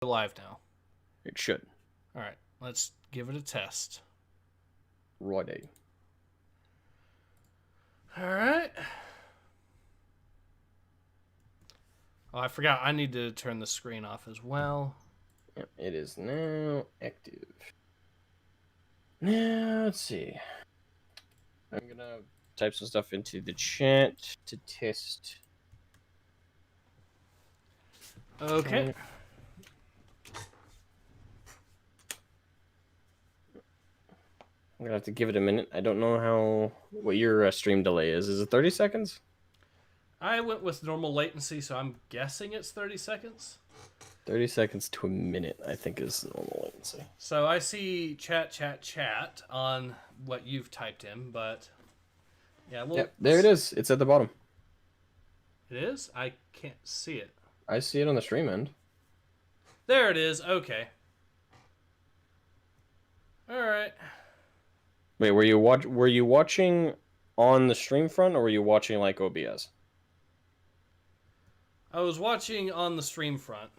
live now? It should. All right, let's give it a test. Righty. All right. Oh, I forgot. I need to turn the screen off as well. Yep, it is now active. Now, let's see. I'm going to type some stuff into the chat to test. Okay. I'm going to have to give it a minute. I don't know what your stream delay is. Is it 30 seconds? I went with normal latency, so I'm guessing it's 30 seconds. 30 seconds to a minute, I think, is normal latency. So I see chat on what you've typed in, but yeah, well, yep, there it is. It's at the bottom. It is? I can't see it. I see it on the stream end. There it is. Okay. All right. Wait, were you watching on the stream front, or were you watching like OBS? I was watching on the stream front.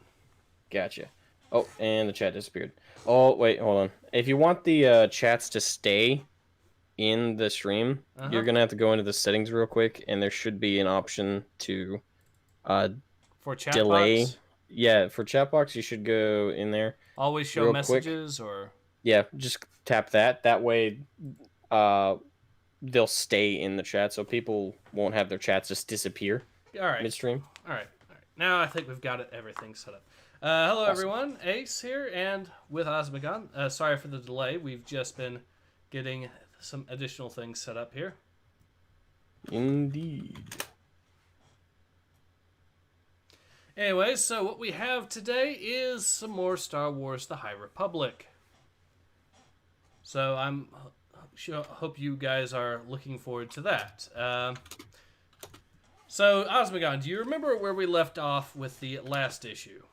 Gotcha. Oh, and the chat disappeared. Oh, wait, hold on. If you want the chats to stay in the stream, you're going to have to go into the settings real quick, and there should be an option to for chat delay. box? Yeah, for chat box, you should go in there. Always show messages, or... Yeah, just tap that. That way, they'll stay in the chat, so people won't have their chats just disappear midstream. All right. Now I think we've got everything set up. Hello, awesome. Everyone. Ace here, and with Asmogan. Sorry for the delay. We've just been getting some additional things set up here. Indeed. Anyways, so what we have today is some more Star Wars The High Republic. So hope you guys are looking forward to that. So, Asmogan, do you remember where we left off with the last issue?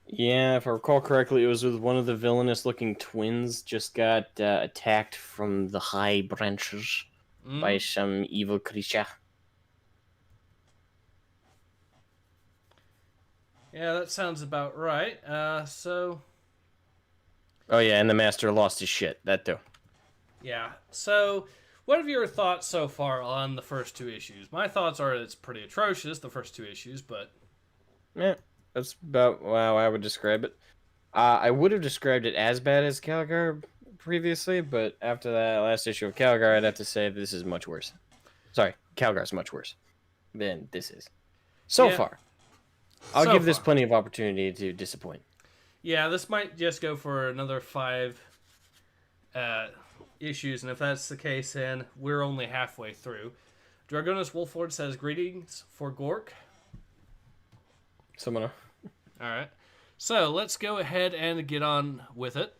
Yeah, if I recall correctly, it was with one of the villainous-looking twins just got attacked from the high branches by some evil creature. Yeah, that sounds about right. So... Oh, yeah, and the Master lost his shit. That, too. Yeah, so... What are your thoughts so far on the first two issues? My thoughts are it's pretty atrocious, the first two issues, but... Yeah, that's about how I would describe it. I would have described it as bad as Calgar previously, but after that last issue of Calgar, I'd have to say this is much worse. Sorry, Calgar's much worse than this is. So far. I'll give this plenty of opportunity to disappoint. Yeah, this might just go for another 5... issues, and if that's the case, then we're only halfway through. Dragonis Wolford says, greetings for Gork. Summoner. Alright. So, let's go ahead and get on with it.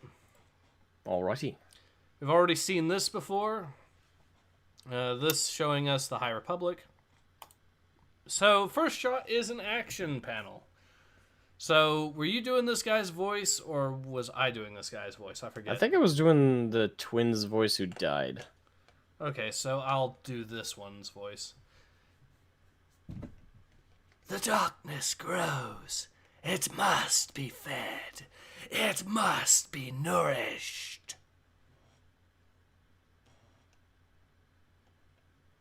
Alrighty. We've already seen this before. This showing us the High Republic. So, first shot is an action panel. So, were you doing this guy's voice, or was I doing this guy's voice? I forget. I think I was doing the twin's voice who died. Okay, so I'll do this one's voice. The darkness grows. It must be fed. It must be nourished.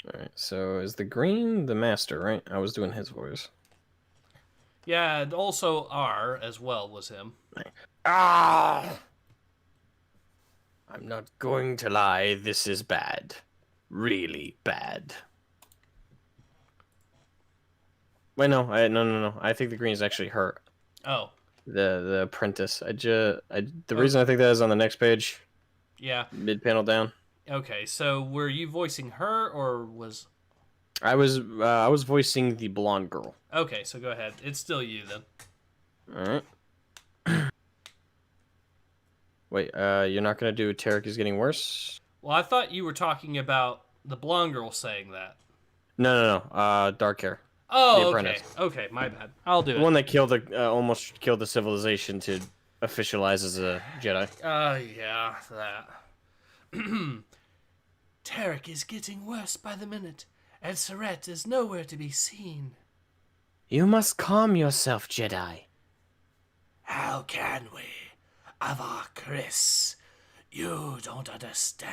Alright, so is the green the Master, right? I was doing his voice. Yeah, and also R as well was him. Ah! I'm not going to lie, this is bad. Really bad. Wait, no. No. I think the green is actually her. Oh. The apprentice. The reason I think that is on the next page. Yeah. Mid-panel down. Okay, so were you voicing her, or was... I was voicing the blonde girl. Okay, so go ahead. It's still you then. Alright. Wait, you're not gonna do Tarek is getting worse? Well, I thought you were talking about the blonde girl saying that. No. Dark hair. Oh, okay. Okay, my bad. I'll do it. The one that killed almost killed the civilization to officialize as a Jedi. Yeah, that. Tarek is getting worse by the minute, and Surette is nowhere to be seen. You must calm yourself, Jedi. How can can we? Ava Chris, you don't understand.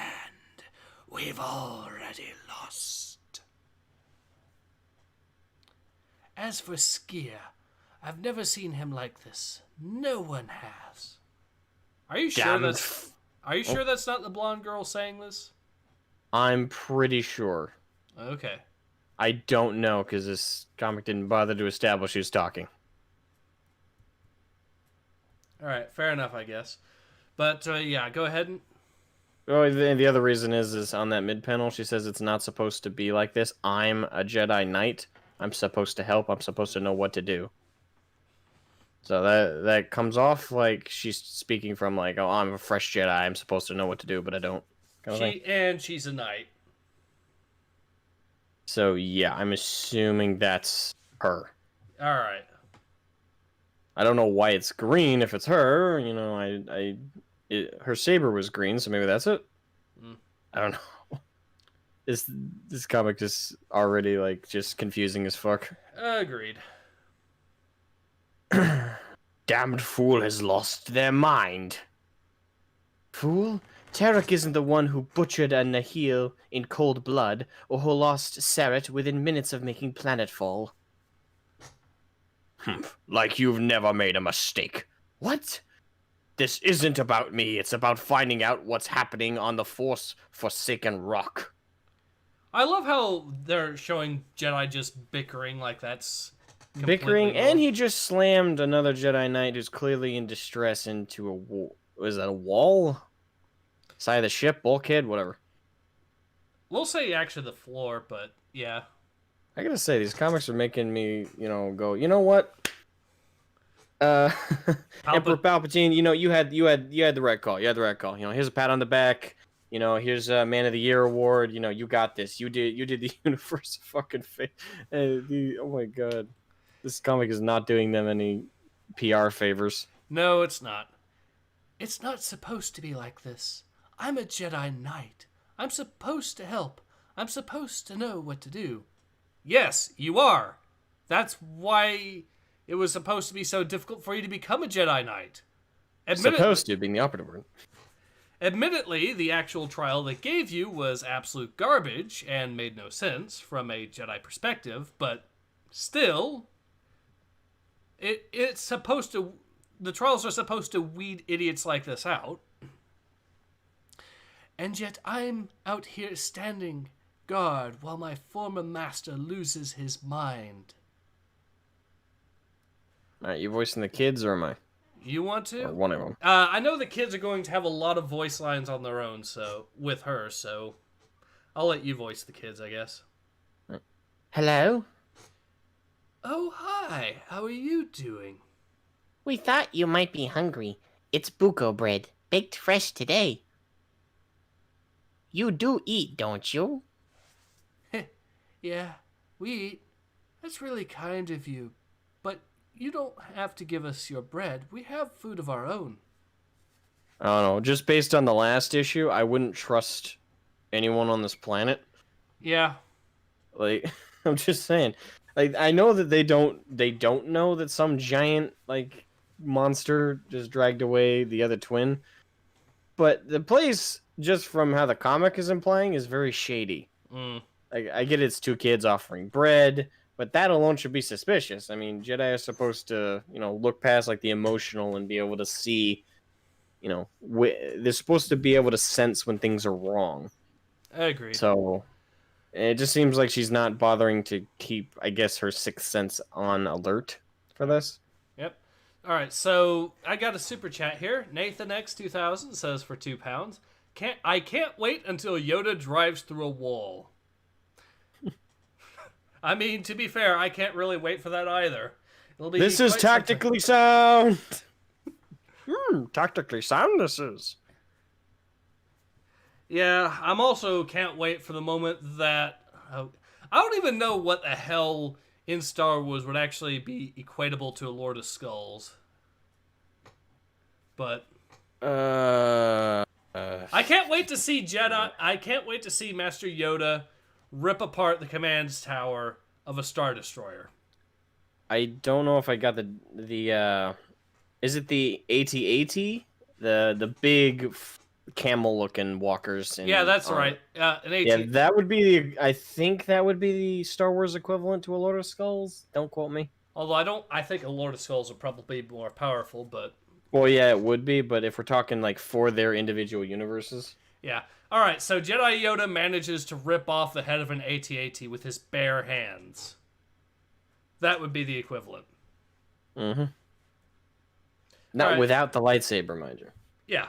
We've already lost. As for Skier, I've never seen him like this. No one has. Are you sure that's not the blonde girl saying this? I'm pretty sure. Okay. I don't know, because this comic didn't bother to establish who's talking. Alright, fair enough, I guess. But, yeah, go ahead and... Oh, the other reason is on that mid panel, she says it's not supposed to be like this. I'm a Jedi Knight. I'm supposed to help. I'm supposed to know what to do. So that comes off like she's speaking from like, oh, I'm a fresh Jedi. I'm supposed to know what to do, but I don't. And she's a knight. So yeah, I'm assuming that's her. All right. I don't know why it's green if it's her. You know, her saber was green, so maybe that's it. I don't know. This comic is already like just confusing as fuck. Agreed. Damned fool has lost their mind. Fool? Tarek isn't the one who butchered a Nahil in cold blood, or who lost Sarat within minutes of making planetfall. Like you've never made a mistake. What? This isn't about me, it's about finding out what's happening on the Force-forsaken rock. I love how they're showing Jedi just bickering like that's... Bickering, and he just slammed another Jedi Knight who's clearly in distress into a wall. Was that a wall? Side of the ship, bulkhead, whatever. We'll say actually the floor, but yeah. I gotta say, these comics are making me, go, you know what? Emperor Palpatine, you had the right call. You had the right call. Here's a pat on the back. Here's a Man of the Year award. You got this. You did the universe fucking face. Oh my god. This comic is not doing them any PR favors. No, it's not. It's not supposed to be like this. I'm a Jedi Knight. I'm supposed to help. I'm supposed to know what to do. Yes, you are. That's why it was supposed to be so difficult for you to become a Jedi Knight. Supposed to, being the operative word. Admittedly, the actual trial they gave you was absolute garbage and made no sense from a Jedi perspective, but still... It's supposed to... The trials are supposed to weed idiots like this out. And yet I'm out here standing guard while my former master loses his mind. Alright, you voicing the kids, or am I? You want to? Or one of them. I know the kids are going to have a lot of voice lines on their own, so with her, so I'll let you voice the kids, I guess. Hello? Oh, hi. How are you doing? We thought you might be hungry. It's buko bread, baked fresh today. You do eat, don't you? Yeah, we eat. That's really kind of you. But you don't have to give us your bread. We have food of our own. I don't know. Just based on the last issue, I wouldn't trust anyone on this planet. Yeah. Like, I'm just saying. Like, I know that they don't know that some giant, like, monster just dragged away the other twin. But the place, just from how the comic is implying, is very shady. Like, I get it's two kids offering bread, but that alone should be suspicious. I mean, Jedi are supposed to, look past, like, the emotional and be able to see, they're supposed to be able to sense when things are wrong. I agree. So... it just seems like she's not bothering to keep, I guess, her sixth sense on alert for this. Yep. All right, so I got a super chat here. Nathan X 2000 says for £2, I can't wait until Yoda drives through a wall. I mean, to be fair, I can't really wait for that either. This is tactically sound. Tactically sound this is. Yeah, I'm also can't wait for the moment that... I don't even know what the hell in Star Wars would actually be equatable to a Lord of Skulls. But... I can't wait to see Jedi... I can't wait to see Master Yoda rip apart the command tower of a Star Destroyer. I don't know if I got the Is it the AT-AT? The big camel-looking walkers? Yeah, that's right. An AT. Yeah, that would be the. I think that would be the Star Wars equivalent to a Lord of Skulls. Don't quote me. Although I think a Lord of Skulls would probably be more powerful, but Well, yeah, it would be, but if we're talking like for their individual universes, yeah. All right, so Jedi Yoda manages to rip off the head of an AT-AT with his bare hands. That would be the equivalent. mm-hmm. Not right. without the lightsaber, mind you. Yeah.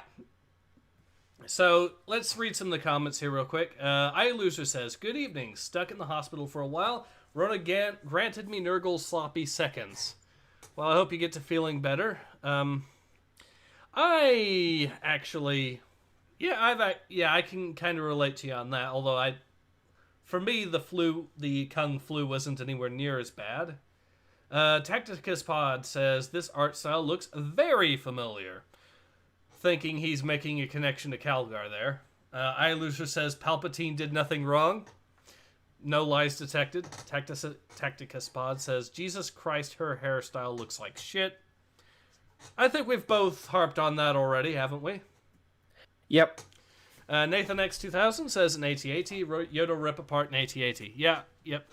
So let's read some of the comments here real quick. iLoser says, "Good evening. Stuck in the hospital for a while. Rona granted me Nurgle's sloppy seconds. Well, I hope you get to feeling better. I actually, I can kind of relate to you on that. Although for me, the Kung flu wasn't anywhere near as bad. Tacticus Pod says this art style looks very familiar. Thinking he's making a connection to Calgar there. iLoser says Palpatine did nothing wrong. No lies detected. Tacticus Pod says Jesus Christ, her hairstyle looks like shit. I think we've both harped on that already, haven't we? Yep. Nathan X2000 says an AT-AT. Yoda rip apart an AT-AT. Yeah, yep.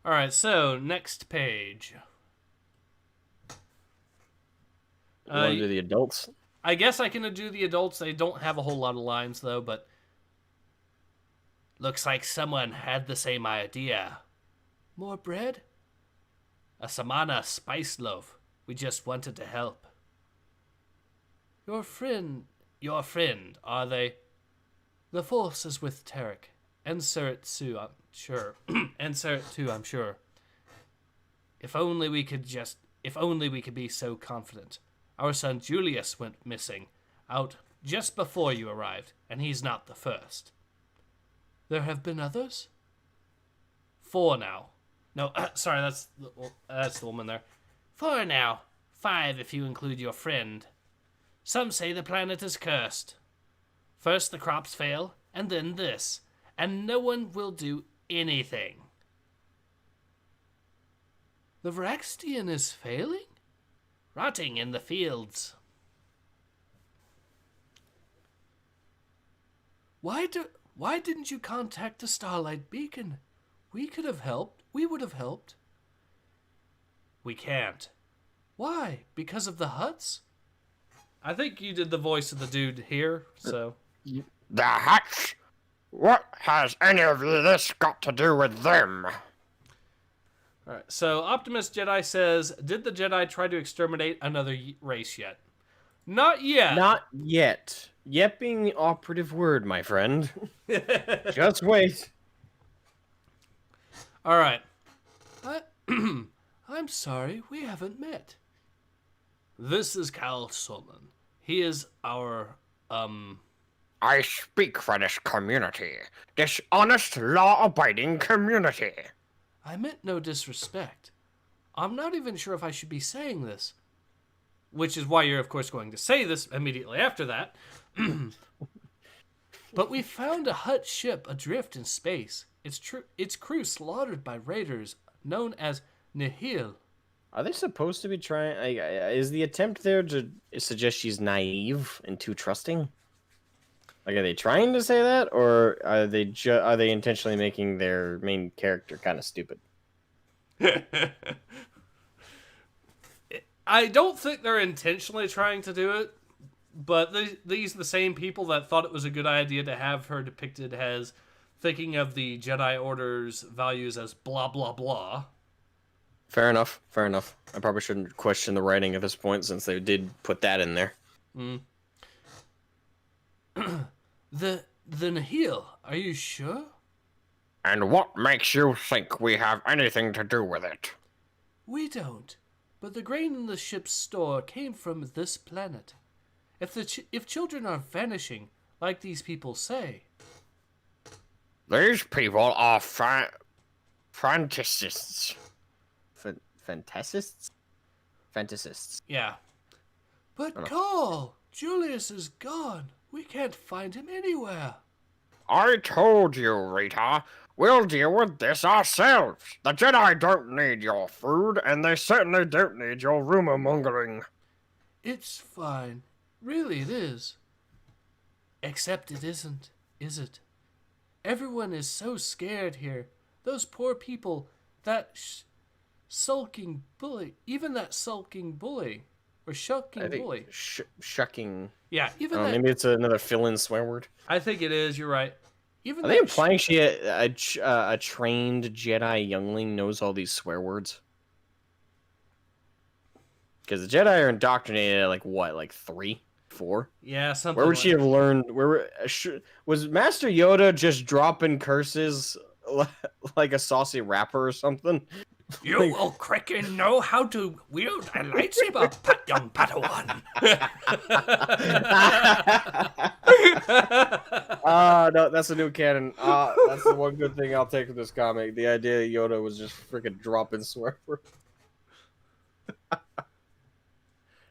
Alright, so next page. You want to do the adults? I guess I can do the adults. They don't have a whole lot of lines, though, but... Looks like someone had the same idea. More bread? A Samana spice loaf. We just wanted to help. Your friend, are they? The Force is with Tarek. And Surrit too, I'm sure. I'm sure. If only we could be so confident. Our son Julius went missing, out just before you arrived, and he's not the first. There have been others? 4 now. No, sorry, that's the woman there. 4 now. 5 if you include your friend. Some say the planet is cursed. First the crops fail, and then this, and no one will do anything. The Vraxtian is failing? Rotting in the fields. Why didn't you contact the Starlight Beacon? We could have helped. We would have helped. We can't. Why? Because of the huts? I think you did the voice of the dude here, so... The huts? What has any of this got to do with them? Alright, so Optimus Jedi says, did the Jedi try to exterminate another race yet? Not yet. Not yet. Yet being the operative word, my friend. Just wait. Alright. I'm sorry, we haven't met. This is Cal Solon. He is our, I speak for this community. This honest, law-abiding community. I meant no disrespect. I'm not even sure if I should be saying this. Which is why you're, of course, going to say this immediately after that. But we found a Hutt ship adrift in space. Its crew slaughtered by raiders known as Nihil. Are they supposed to be trying... is the attempt there to suggest she's naive and too trusting? Like, are they trying to say that, or are they intentionally making their main character kind of stupid? I don't think they're intentionally trying to do it, but these are the same people that thought it was a good idea to have her depicted as thinking of the Jedi Order's values as blah, blah, blah. Fair enough. Fair enough. I probably shouldn't question the writing at this point, since they did put that in there. The Nihil, are you sure? And what makes you think we have anything to do with it? We don't. But the grain in the ship's store came from this planet. If children are vanishing, like these people say... These people are fantasists. Fantasists? Fantasists. Yeah. But Carl, Julius is gone. We can't find him anywhere. I told you, Rita. We'll deal with this ourselves. The Jedi don't need your food, and they certainly don't need your rumor mongering. It's fine. Really, it is. Except it isn't, is it? Everyone is so scared here. Those poor people, that sulking bully, even that sulking bully, or shucking I think bully. shucking. Yeah, even that. Maybe it's another fill-in swear word. I think it is, you're right. Even Are they implying a trained Jedi youngling knows all these swear words? Because the Jedi are indoctrinated at, like, what, like 3, 4? Yeah, something Where would like she have learned? Was Master Yoda just dropping curses like a saucy rapper or something? You will crickin' know how to wield a lightsaber, young Padawan. No, that's a new canon. That's the one good thing I'll take from this comic. The idea that Yoda was just freaking dropping swear words.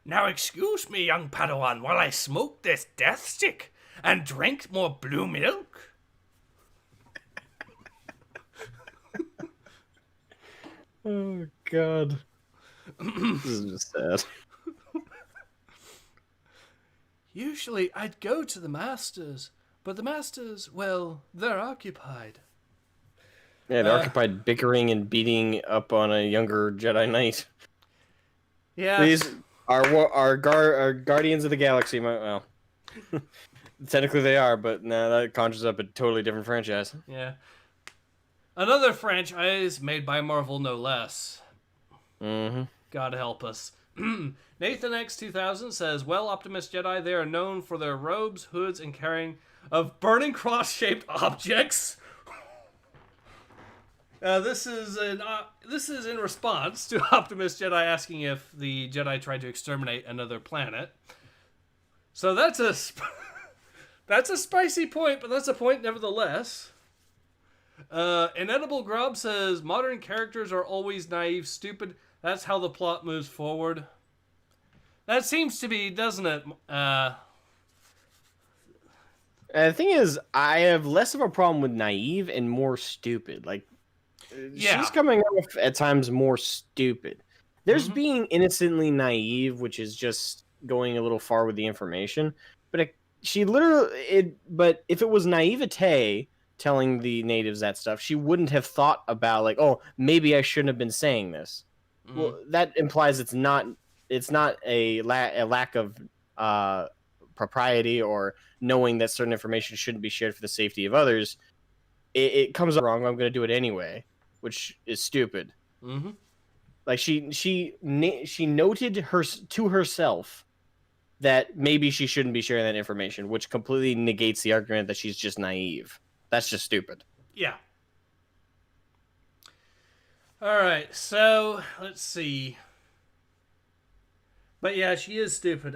Now excuse me, young Padawan, while I smoke this death stick and drink more blue milk. Oh, God. This is just sad. Usually I'd go to the Masters, but the Masters, well, they're occupied. Yeah, they're occupied bickering and beating up on a younger Jedi Knight. Yeah. These are Guardians of the Galaxy. Well, technically they are, but now that conjures up a totally different franchise. Yeah. Another franchise made by Marvel, no less. Mm-hmm. God help us. Nathan X 2000 says, well, Optimus Jedi, they are known for their robes, hoods, and carrying of burning cross-shaped objects. This is in response to Optimus Jedi asking if the Jedi tried to exterminate another planet. So that's a that's a spicy point, but that's a point nevertheless. Inedible Grub says, modern characters are always naive, stupid. That's how the plot moves forward. That seems to be, doesn't it? The thing is, I have less of a problem with naive and more stupid. Like, Yeah. she's coming off at times more stupid. There's being innocently naive, which is just going a little far with the information. But but if it was naivete telling the natives that stuff, she wouldn't have thought about, like, oh, maybe I shouldn't have been saying this. Well, that implies it's not a lack of propriety or knowing that certain information shouldn't be shared for the safety of others. It comes out wrong. I'm going to do it anyway, which is stupid. Mm-hmm. Like she noted to herself that maybe she shouldn't be sharing that information, which completely negates the argument that she's just naive. That's just stupid. Yeah. All right, so let's see. But yeah, she is stupid.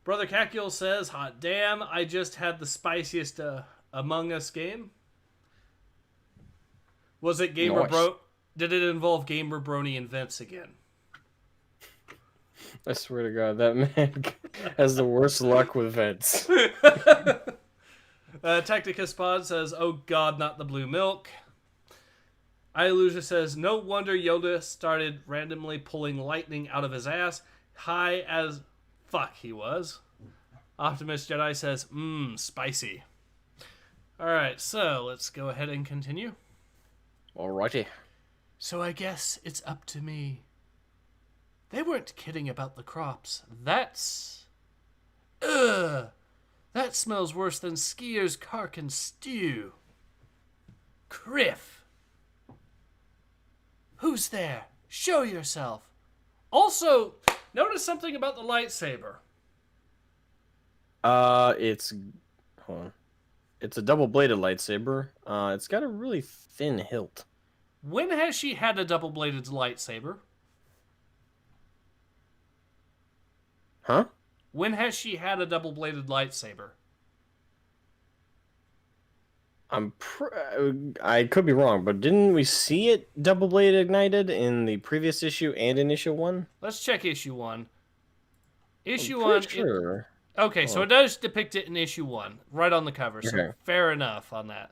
Brother Kakul says, hot damn, I just had the spiciest Among Us game. Was it Gamer Nice. Bro? Did it involve Gamer Brony and Vince again? I swear to God, that man has the worst luck with vents. Tacticus Pod says, oh god, not the blue milk. Illusia says, no wonder Yoda started randomly pulling lightning out of his ass. High as fuck he was. Optimus Jedi says, spicy. Alright, so let's go ahead and continue. Alrighty. So I guess it's up to me. They weren't kidding about the crops. That's... Ugh! That smells worse than Skier's Karkin stew. Criff! Who's there? Show yourself. Also, notice something about the lightsaber. Hold on. It's a double-bladed lightsaber. It's got a really thin hilt. When has she had a double-bladed lightsaber? Huh? When has she had a double-bladed lightsaber? I could be wrong, but didn't we see it double-bladed ignited in the previous issue and in issue 1? Let's check issue 1. Issue I'm 1... pretty sure. Okay, so it does depict it in issue 1, right on the cover, so Okay. fair enough on that.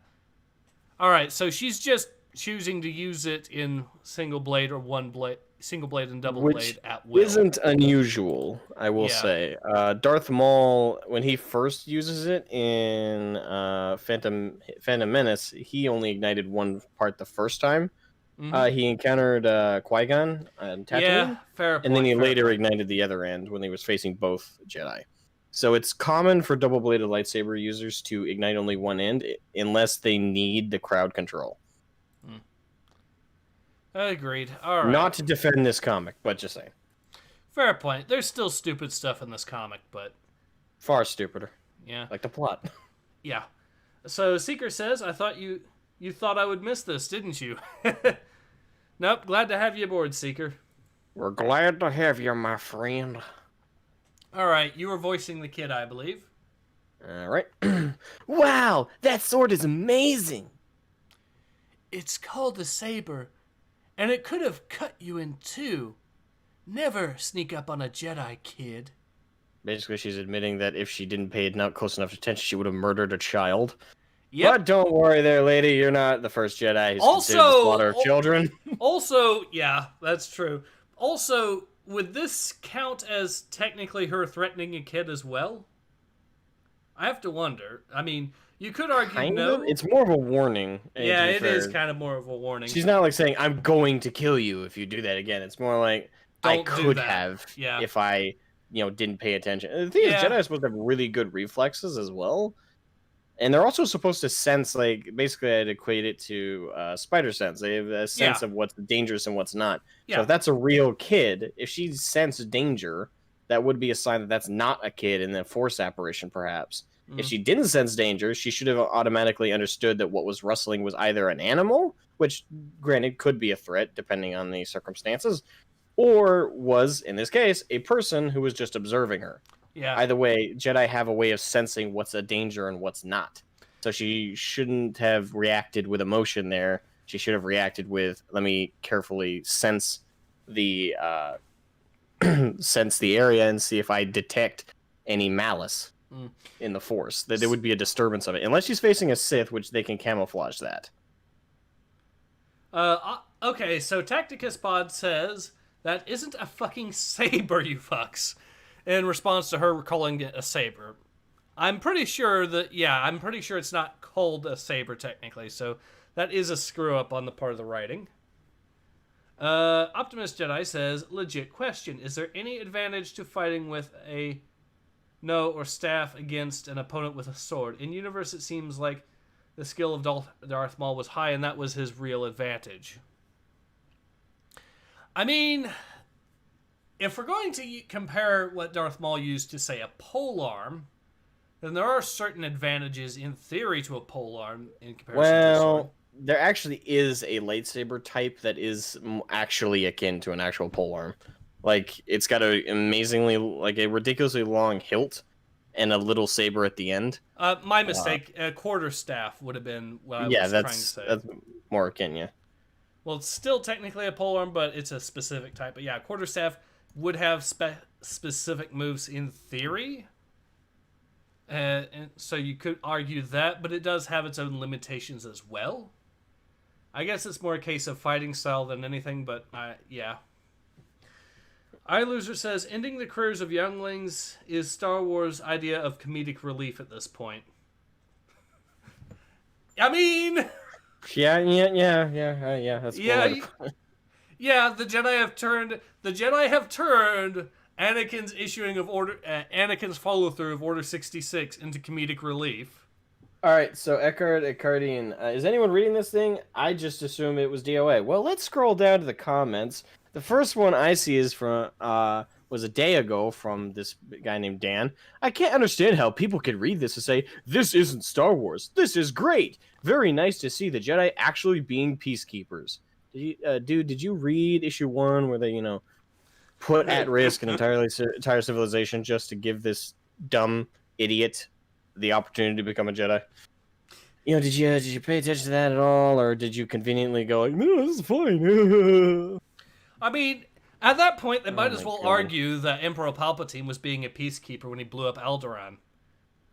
All right, so she's just choosing to use it in single blade or one blade, single blade and double Which blade at will. isn't unusual, I will Yeah. say. Darth Maul, when he first uses it in Phantom Menace, he only ignited one part the first time. Mhm. He encountered Qui-Gon on Tatooine, Yeah, fair point. and then he fair later point. ignited the other end when he was facing both Jedi. So it's common for double-bladed lightsaber users to ignite only one end unless they need the crowd control. Agreed. All right. Not to defend this comic, but just saying. Fair point. There's still stupid stuff in this comic, but Far stupider. yeah. Like the plot. Yeah. So Seeker says, I thought you thought I would miss this, didn't you? Nope, glad to have you aboard, Seeker. We're glad to have you, my friend. All right, you were voicing the kid, I believe. All right. Wow, that sword is amazing. It's called the saber, and it could have cut you in two. Never sneak up on a Jedi, kid. Basically, she's admitting that if she didn't pay not close enough attention, she would have murdered a child. Yep. But don't worry there, lady. You're not the first Jedi who's Also- considered the slaughter of children. Also, yeah, that's true. Also, would this count as technically her threatening a kid as well? I have to wonder. I mean, you could argue Kind no. of. It's more of a warning. Yeah, to be it is fair. kind of more of a warning. She's not like saying, I'm going to kill you if you do that again. It's more like, I Don't do could that. have Yeah. if I, didn't pay attention. The thing is, Yeah. Jedi are supposed to have really good reflexes as well. And they're also supposed to sense, like, basically I'd equate it to spider sense. They have a sense of what's dangerous and what's not. Yeah. So if that's a real kid, if she sensed danger, that would be a sign that that's not a kid and a force apparition, perhaps. If she didn't sense danger, she should have automatically understood that what was rustling was either an animal, which, granted, could be a threat depending on the circumstances, or was, in this case, a person who was just observing her. Yeah. Either way, Jedi have a way of sensing what's a danger and what's not. So she shouldn't have reacted with emotion there. She should have reacted with, let me carefully sense the sense the area and see if I detect any malice in the Force. That there would be a disturbance of it. Unless she's facing a Sith, which they can camouflage that. Okay, so Tacticus Pod says, that isn't a fucking saber, you fucks. In response to her calling it a saber. I'm pretty sure it's not called a saber technically, so that is a screw up on the part of the writing. Optimus Jedi says, legit question, is there any advantage to fighting with a no or staff against an opponent with a sword? In universe, it seems like the skill of Darth Maul was high, and that was his real advantage. I mean, if we're going to compare what Darth Maul used to, say, a polearm, then there are certain advantages in theory to a polearm in comparison to a sword. Well, there actually is a lightsaber type that is actually akin to an actual polearm. Like, it's got a ridiculously long hilt and a little saber at the end. My mistake. A quarterstaff would have been what I was trying to say. That's more akin, yeah. Well, it's still technically a polearm, but it's a specific type. But yeah, quarterstaff would have specific moves in theory. And so you could argue that, but it does have its own limitations as well. I guess it's more a case of fighting style than anything, but yeah. iLoser says, ending the careers of younglings is Star Wars' idea of comedic relief at this point. I mean... Yeah. That's Yeah, the Jedi have turned Anakin's issuing of Anakin's follow through of Order 66 into comedic relief. All right, so Eckardian, is anyone reading this thing? I just assume it was DOA. Well, let's scroll down to the comments. The first one I see is from was a day ago from this guy named Dan. I can't understand how people can read this and say, this isn't Star Wars. This is great. Very nice to see the Jedi actually being peacekeepers. Did you read issue 1 where they, put at risk an entire civilization just to give this dumb idiot the opportunity to become a Jedi? Did you pay attention to that at all, or did you conveniently go like, no, this is fine? I mean, at that point, they might as my well God. argue that Emperor Palpatine was being a peacekeeper when he blew up Alderaan.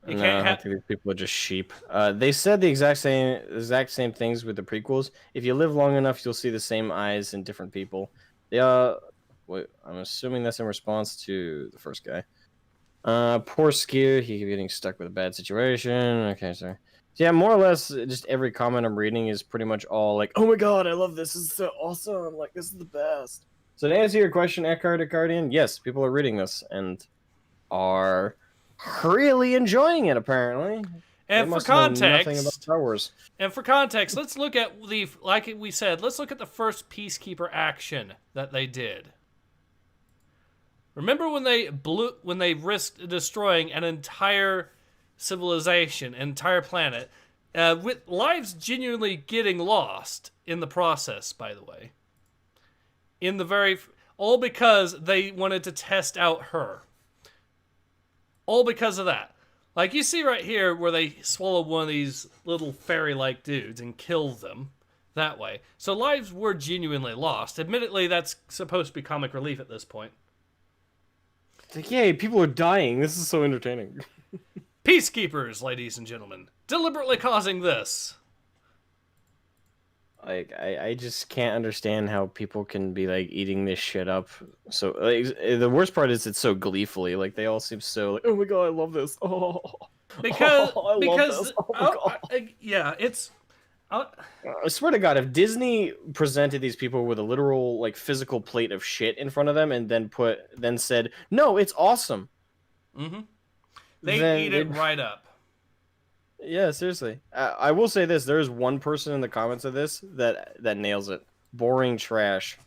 You No, can't I have. think these people are just sheep. They said the exact same things with the prequels. If you live long enough, you'll see the same eyes in different people. They wait, I'm assuming that's in response to the first guy. Poor Skier, he keep getting stuck with a bad situation. Okay, sorry. So yeah, more or less, just every comment I'm reading is pretty much all like, "Oh my god, I love this. This is so awesome. Like, this is the best." So to answer your question, Eckhart, yes, people are reading this and are really enjoying it. Apparently, they And for must know nothing about context, Star Wars. let's look at like we said, let's look at the first Peacekeeper action that they did. Remember when they risked destroying an entire civilization, an entire planet, with lives genuinely getting lost in the process, by the way. All because they wanted to test out her. All because of that. Like you see right here where they swallow one of these little fairy-like dudes and kill them that way. So lives were genuinely lost. Admittedly, that's supposed to be comic relief at this point. It's like, yay, people are dying. This is so entertaining. Peacekeepers, ladies and gentlemen, deliberately causing this. Like, I just can't understand how people can be like eating this shit up. So like, the worst part is it's so gleefully. Like they all seem so like, oh my god, I love this. Oh, Because I love this. Oh my god. yeah, it's. I swear to God, if Disney presented these people with a literal, like, physical plate of shit in front of them, and then said, "No, it's awesome," They eat it right up. Yeah, seriously. I will say this: there is one person in the comments of this that nails it. Boring trash.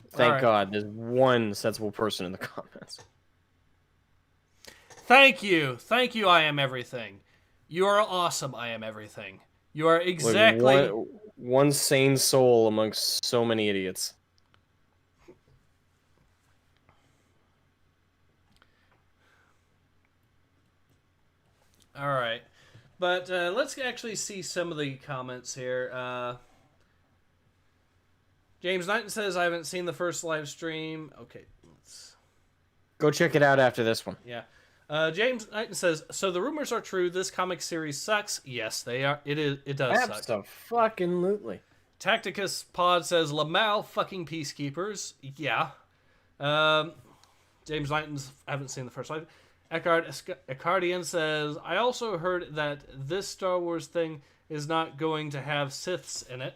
Thank God, there's one sensible person in the comments. Thank you. I am everything. You are awesome. I am everything. You are exactly... Like one sane soul amongst so many idiots. All right. But let's actually see some of the comments here. James Knighton says, I haven't seen the first live stream. Okay, let's... Go check it out after this one. Yeah. James Knighton says, so the rumors are true. This comic series sucks. Yes, they are. It does suck. Absolutely. Tacticus Pod says, Lamal fucking peacekeepers. Yeah. James Knighton's haven't seen the first live. Eckardian says, I also heard that this Star Wars thing is not going to have Siths in it.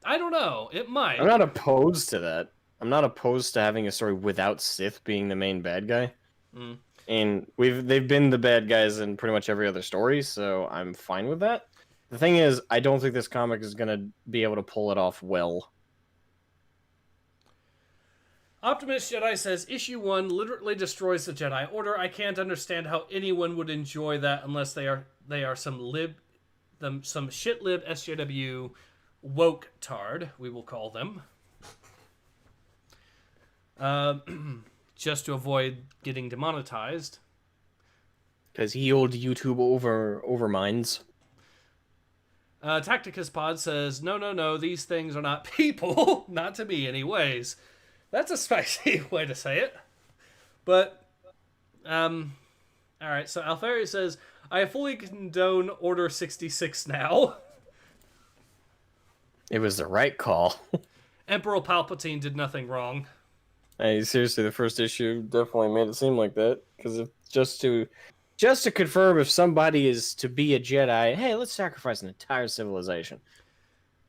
I don't know. It might. I'm not opposed to that. I'm not opposed to having a story without Sith being the main bad guy. And they've been the bad guys in pretty much every other story, so I'm fine with that. The thing is, I don't think this comic is going to be able to pull it off well. Optimist Jedi says, Issue 1 literally destroys the Jedi Order. I can't understand how anyone would enjoy that unless they are some shit-lib SJW woke tard, we will call them. Just to avoid getting demonetized. Because he old YouTube overminds. Tacticus Pod says, no, these things are not people. Not to me, anyways. That's a spicy way to say it. But, alright, so Alfari says, I fully condone Order 66 now. It was the right call. Emperor Palpatine did nothing wrong. Hey, seriously, the first issue definitely made it seem like that. Because just to confirm if somebody is to be a Jedi, hey, let's sacrifice an entire civilization.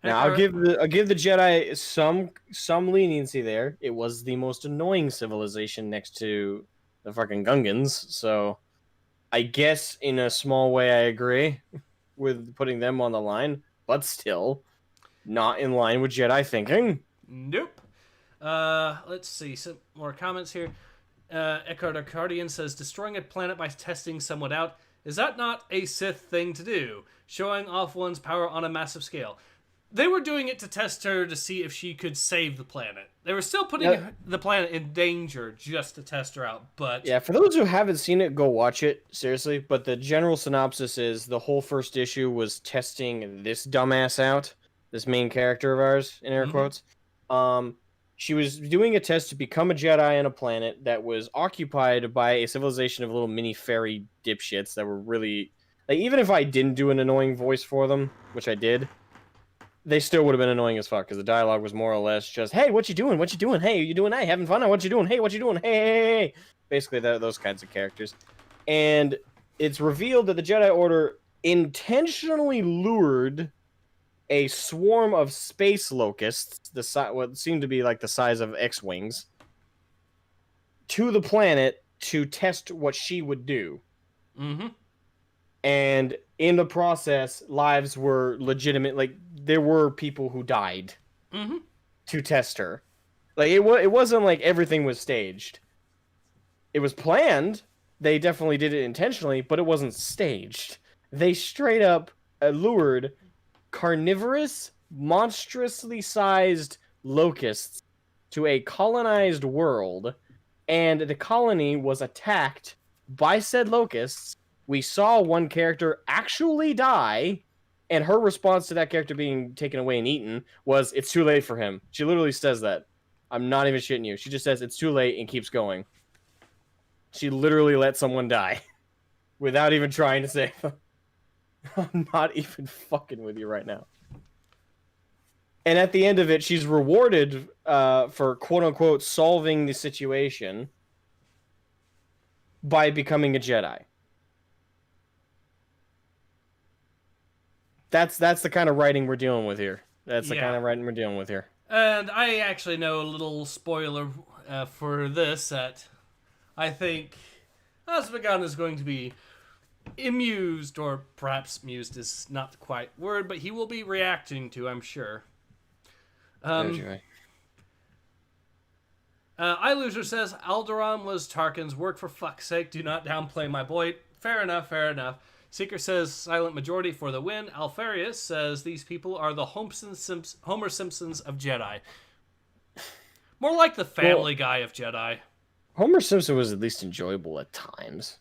Now, I'll give the Jedi some leniency there. It was the most annoying civilization next to the fucking Gungans, so I guess in a small way I agree with putting them on the line, but still not in line with Jedi thinking. Nope. Let's see some more comments here. Eckardian says, destroying a planet by testing someone out, is that not a Sith thing to do? Showing off one's power on a massive scale. They were doing it to test her to see if she could save the planet. They were still putting the planet in danger just to test her out, but... Yeah, for those who haven't seen it, go watch it, seriously. But the general synopsis is the whole first issue was testing this dumbass out, this main character of ours, in air quotes. She was doing a test to become a Jedi on a planet that was occupied by a civilization of little mini fairy dipshits that were really like. Even if I didn't do an annoying voice for them, which I did, they still would have been annoying as fuck because the dialogue was more or less just, "Hey, what you doing? What you doing? Hey, you doing? Hey, having fun? What you doing? Hey, what you doing? Hey, hey, hey, hey." Basically, those kinds of characters. And it's revealed that the Jedi Order intentionally lured a swarm of space locusts, what seemed to be like the size of X-wings, to the planet to test what she would do. Mm-hmm. And in the process, lives were legitimate. Like, there were people who died to test her. Like, it wasn't like everything was staged. It was planned. They definitely did it intentionally, but it wasn't staged. They straight up lured carnivorous, monstrously sized locusts to a colonized world, and the colony was attacked by said locusts. We saw one character actually die, and her response to that character being taken away and eaten was, "It's too late for him." She literally says that. I'm not even shitting you. She just says, "It's too late," and keeps going. She literally let someone die without even trying to save them. I'm not even fucking with you right now. And at the end of it, she's rewarded for quote-unquote solving the situation by becoming a Jedi. That's the kind of writing we're dealing with here. That's the kind of writing we're dealing with here. And I actually know a little spoiler for this that I think Asmogan is going to be amused, or perhaps amused is not the quite word, but he will be reacting to, I'm sure. iLoser says, Alderaan was Tarkin's work, for fuck's sake. Do not downplay my boy. Fair enough, fair enough. Seeker says, silent majority for the win. Alfarius says, these people are the Homer Simpsons of Jedi. More like the Family Guy of Jedi. Homer Simpson was at least enjoyable at times.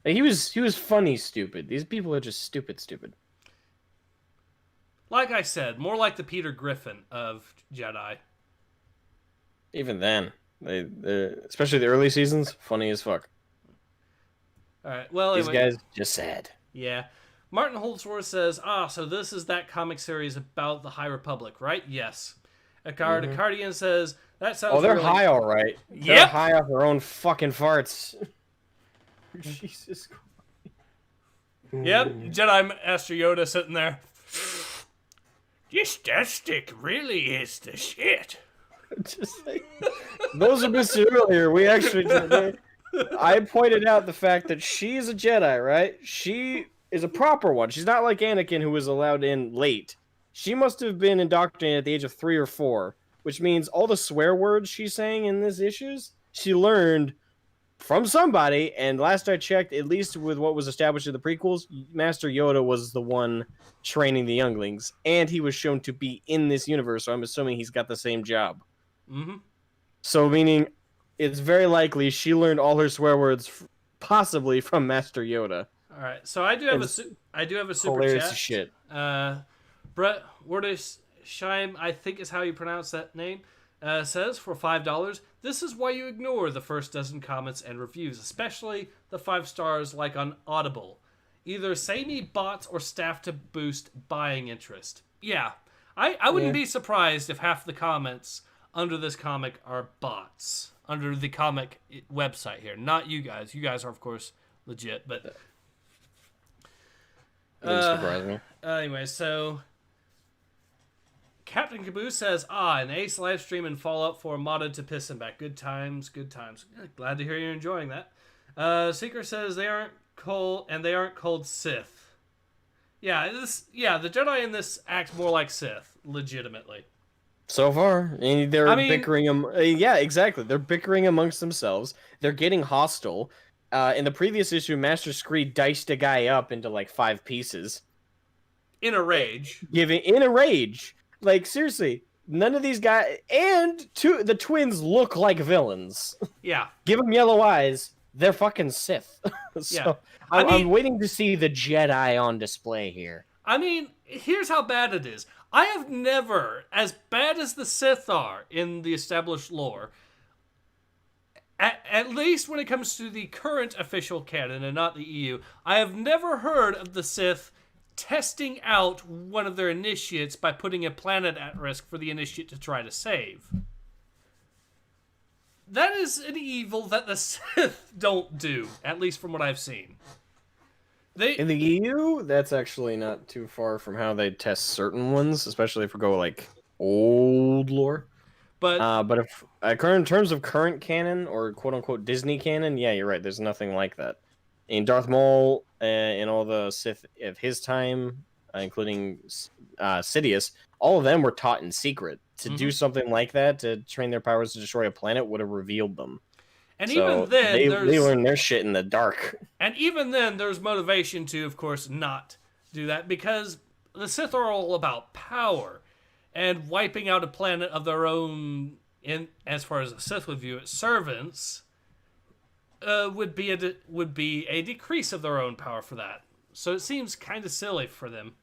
Like, he was funny stupid. These people are just stupid. Like I said, more like the Peter Griffin of Jedi. Even then, they especially the early seasons, funny as fuck. All right, well, these anyway, guys just sad. Yeah. Martin Holdsworth says, so this is that comic series about the High Republic, right? Yes. Cardian says, that sounds they're really... high, all right. Yep. They're high off their own fucking farts. Jesus Christ. Yep, Jedi Master Yoda sitting there. This death stick really is the shit. Just like, those are missed earlier. We actually I pointed out the fact that she's a Jedi, right? She is a proper one. She's not like Anakin, who was allowed in late. She must have been indoctrinated at the age of 3 or 4, which means all the swear words she's saying in these issues, she learned from somebody. And last I checked, at least with what was established in the prequels, Master Yoda was the one training the younglings, and he was shown to be in this universe, so I'm assuming he's got the same job. Mm-hmm. So, meaning, it's very likely she learned all her swear words possibly from Master Yoda. All right, so I do have a super hilarious chat. Shit. Brett Wordesheim, I think is how you pronounce that name, says for $5, this is why you ignore the first dozen comments and reviews, especially the 5 stars like on Audible. Either say need bots or staff to boost buying interest. Yeah, I wouldn't be surprised if half the comments under this comic are bots. Under the comic website here. Not you guys. You guys are, of course, legit, but... Wouldn't surprise me. Anyway, so... Captain Caboose says, an Ace Livestream and Fallout 4 modded to piss him back. Good times, good times. Glad to hear you're enjoying that. Seeker says they aren't cold, and they aren't cold Sith. Yeah, the Jedi in this act more like Sith, legitimately. So far, and they're bickering. Yeah, exactly. They're bickering amongst themselves. They're getting hostile. In the previous issue, Master Screed diced a guy up into like 5 pieces. In a rage. In a rage. Like, seriously, none of these guys... And the twins look like villains. Yeah. Give them yellow eyes. They're fucking Sith. So, yeah. I'm waiting to see the Jedi on display here. I mean, here's how bad it is. I have never, as bad as the Sith are in the established lore, at least when it comes to the current official canon and not the EU, I have never heard of the Sith testing out one of their initiates by putting a planet at risk for the initiate to try to save. That is an evil that the Sith don't do, at least from what I've seen. In the EU, that's actually not too far from how they test certain ones, especially if we go like old lore. But if in terms of current canon or quote unquote Disney canon, yeah, you're right. There's nothing like that. In Darth Maul and all the Sith of his time, including Sidious, all of them were taught in secret. To do something like that, to train their powers to destroy a planet, would have revealed them. And so even then, they learned their shit in the dark. And even then, there's motivation to, of course, not do that, because the Sith are all about power, and wiping out a planet of their own, in as far as the Sith would view it, servants, would be a decrease of their own power for that. So it seems kind of silly for them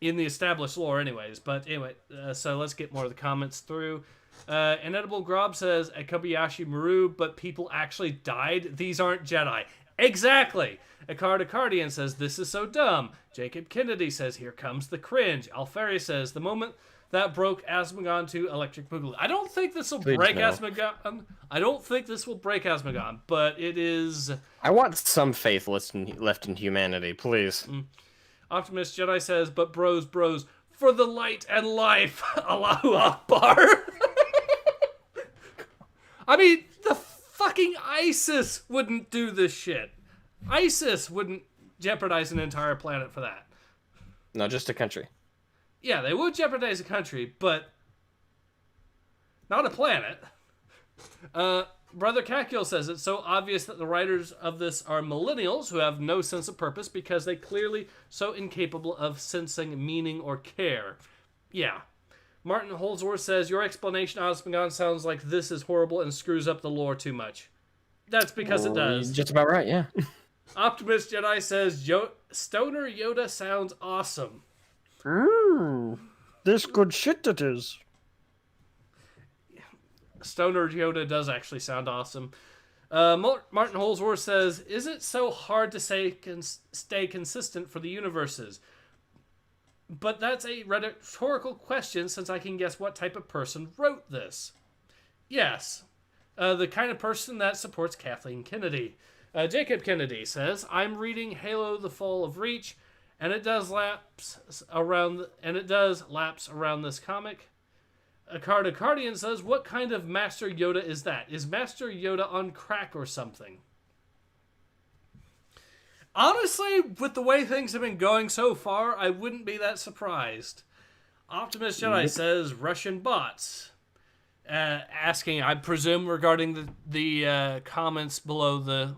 in the established lore, anyways. But anyway, so let's get more of the comments through. Inedible Grob says, a Kobayashi Maru, but people actually died? These aren't Jedi. Exactly! Acardian says, this is so dumb. Jacob Kennedy says, here comes the cringe. Alferi says, the moment that broke Asmogan to Electric Boogaloo. I don't think this will break Asmogan. I don't think this will break Asmogan, but it is... I want some faith left in humanity, please. Optimist Jedi says, but bros, for the light and life. Allahu Akbar. I mean, the fucking ISIS wouldn't do this shit. ISIS wouldn't jeopardize an entire planet for that. No, just a country. Yeah, they would jeopardize a country, but not a planet. Brother Kakil says, it's so obvious that the writers of this are millennials who have no sense of purpose because they clearly so incapable of sensing meaning or care. Yeah. Martin Holdsworth says, your explanation, Osmogon, sounds like this is horrible and screws up the lore too much. That's because it does. Just about right, yeah. Optimist Jedi says, Stoner Yoda sounds awesome. This good shit it is. Stoner Yoda does actually sound awesome. Martin Holdsworth says, is it so hard to stay consistent for the universes? But that's a rhetorical question, since I can guess what type of person wrote this. Yes, the kind of person that supports Kathleen Kennedy. Jacob Kennedy says, I'm reading Halo: The Fall of Reach, and it does lapse around this comic. Acardian says, what kind of Master Yoda is that? Is Master Yoda on crack or something? Honestly, with the way things have been going so far, I wouldn't be that surprised. Optimist Jedi says, Russian bots. Asking, I presume, regarding the comments below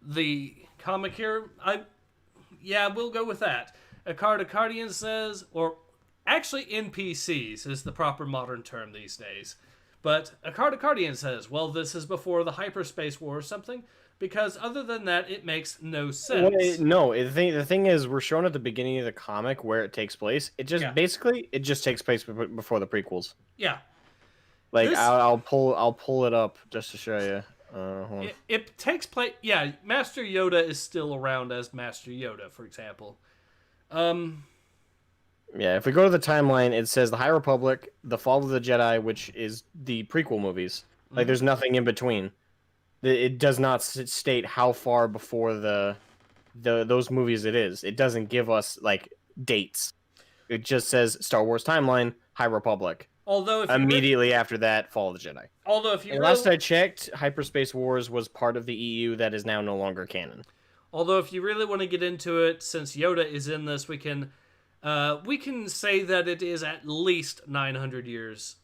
the comic here. Yeah, we'll go with that. Acardian says, or actually NPCs is the proper modern term these days. But Acardian says, well, this is before the hyperspace war or something, because other than that, it makes no sense. Well, no, the thing is, we're shown at the beginning of the comic where it takes place. It just basically takes place before the prequels. Yeah. Like I'll pull it up just to show you. It takes place. Yeah, Master Yoda is still around as Master Yoda, for example. Yeah, if we go to the timeline, it says the High Republic, the Fall of the Jedi, which is the prequel movies. Like, there's nothing in between. It does not state how far before those movies it is. It doesn't give us like dates. It just says Star Wars timeline, High Republic. Although immediately after that, Fall of the Jedi. Although if you last I checked, Hyperspace Wars was part of the EU that is now no longer canon. Although if you really want to get into it, since Yoda is in this, we can say that it is at least 900 years.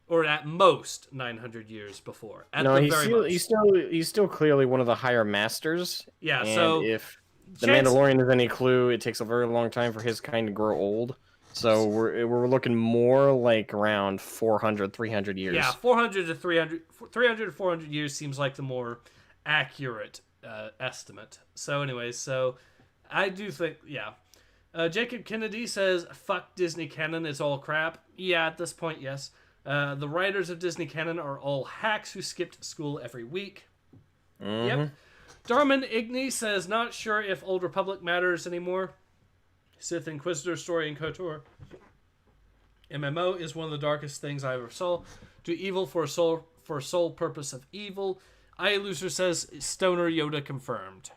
Or at most 900 years before. He's still clearly one of the higher masters. Yeah, and so if the Mandalorian is any clue, it takes a very long time for his kind to grow old. So we're looking more like around 400, 300 years. Yeah, 400 to 300 to 400 years seems like the more accurate estimate. So anyways, so I do think, yeah. Jacob Kennedy says, "Fuck Disney canon, it's all crap." Yeah, at this point, yes. The writers of Disney canon are all hacks who skipped school every week. Yep. Darman Igni says, "Not sure if Old Republic matters anymore. Sith Inquisitor story in KOTOR. MMO is one of the darkest things I ever saw. Do evil for sole purpose of evil." iLoser says, "Stoner Yoda confirmed."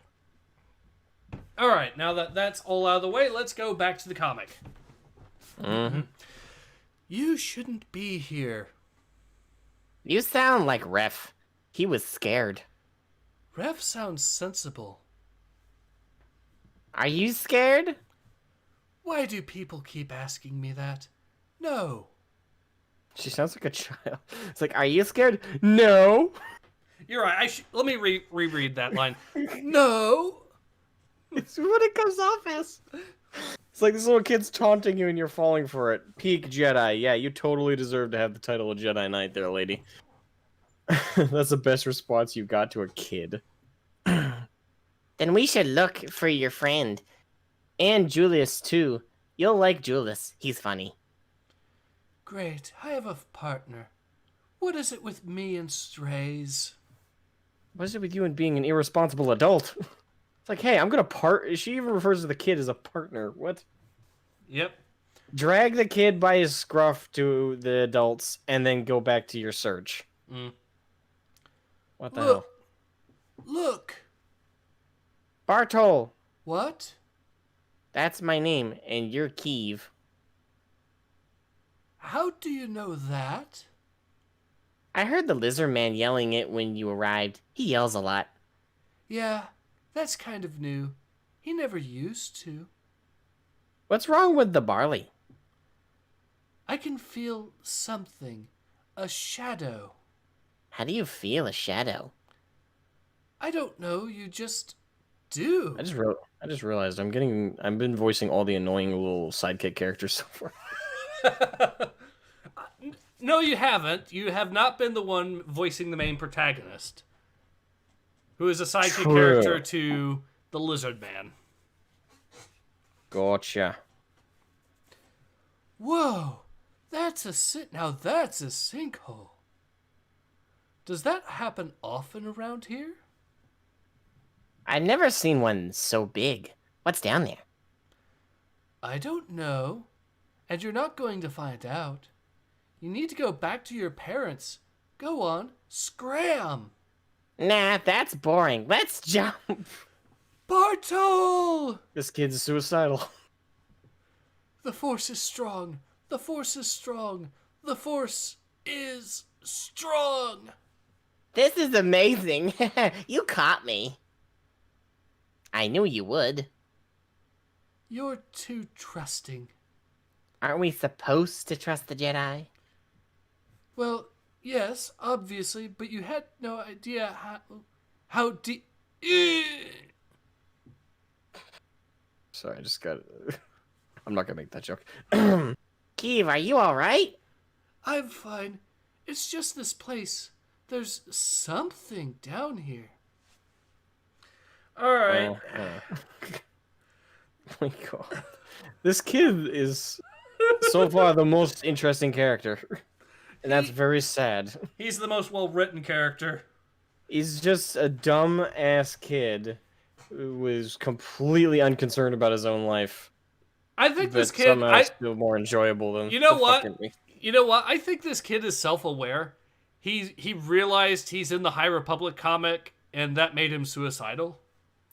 Alright, now that that's all out of the way, let's go back to the comic. You shouldn't be here. You sound like Ref. He was scared. Rev sounds sensible. Are you scared? Why do people keep asking me that? No. She sounds like a child. It's like, are you scared? No. You're right. Let me reread that line. No. It's what it comes off as. It's like this little kid's taunting you and you're falling for it. Peak Jedi. Yeah, you totally deserve to have the title of Jedi Knight there, lady. That's the best response you got to a kid. Then we should look for your friend. And Julius, too. You'll like Julius. He's funny. Great. I have a partner. What is it with me and strays? What is it with you and being an irresponsible adult? It's like, hey, I'm gonna She even refers to the kid as a partner. What? Yep. Drag the kid by his scruff to the adults and then go back to your search. What the hell? Look. Bartol. What? That's my name, and you're Kiev. How do you know that? I heard the lizard man yelling it when you arrived. He yells a lot. Yeah, that's kind of new. He never used to. What's wrong with the barley? I can feel something. A shadow. How do you feel a shadow? I don't know, you just do. I just realized I've been voicing all the annoying little sidekick characters so far. No, you haven't. You have not been the one voicing the main protagonist, who is a sidekick character to the Lizard Man. Gotcha. Whoa, that's a sinkhole. Does that happen often around here? I've never seen one so big. What's down there? I don't know, and you're not going to find out. You need to go back to your parents. Go on, scram! Nah, that's boring. Let's jump. Bartol! This kid's suicidal. The Force is strong. The Force is strong. The Force is strong. This is amazing. You caught me. I knew you would. You're too trusting. Aren't we supposed to trust the Jedi? Well, yes, obviously, but you had no idea how deep. Sorry, I just got. I'm not gonna make that joke. Kiev, are you alright? I'm fine. It's just this place. There's something down here. All right. Oh my god. This kid is so far the most interesting character. And that's very sad. He's the most well-written character. He's just a dumb-ass kid who is completely unconcerned about his own life. I think this kid... somehow is still more enjoyable than You know the what? fucking me. You know what? I think this kid is self-aware. He realized he's in the High Republic comic, and that made him suicidal.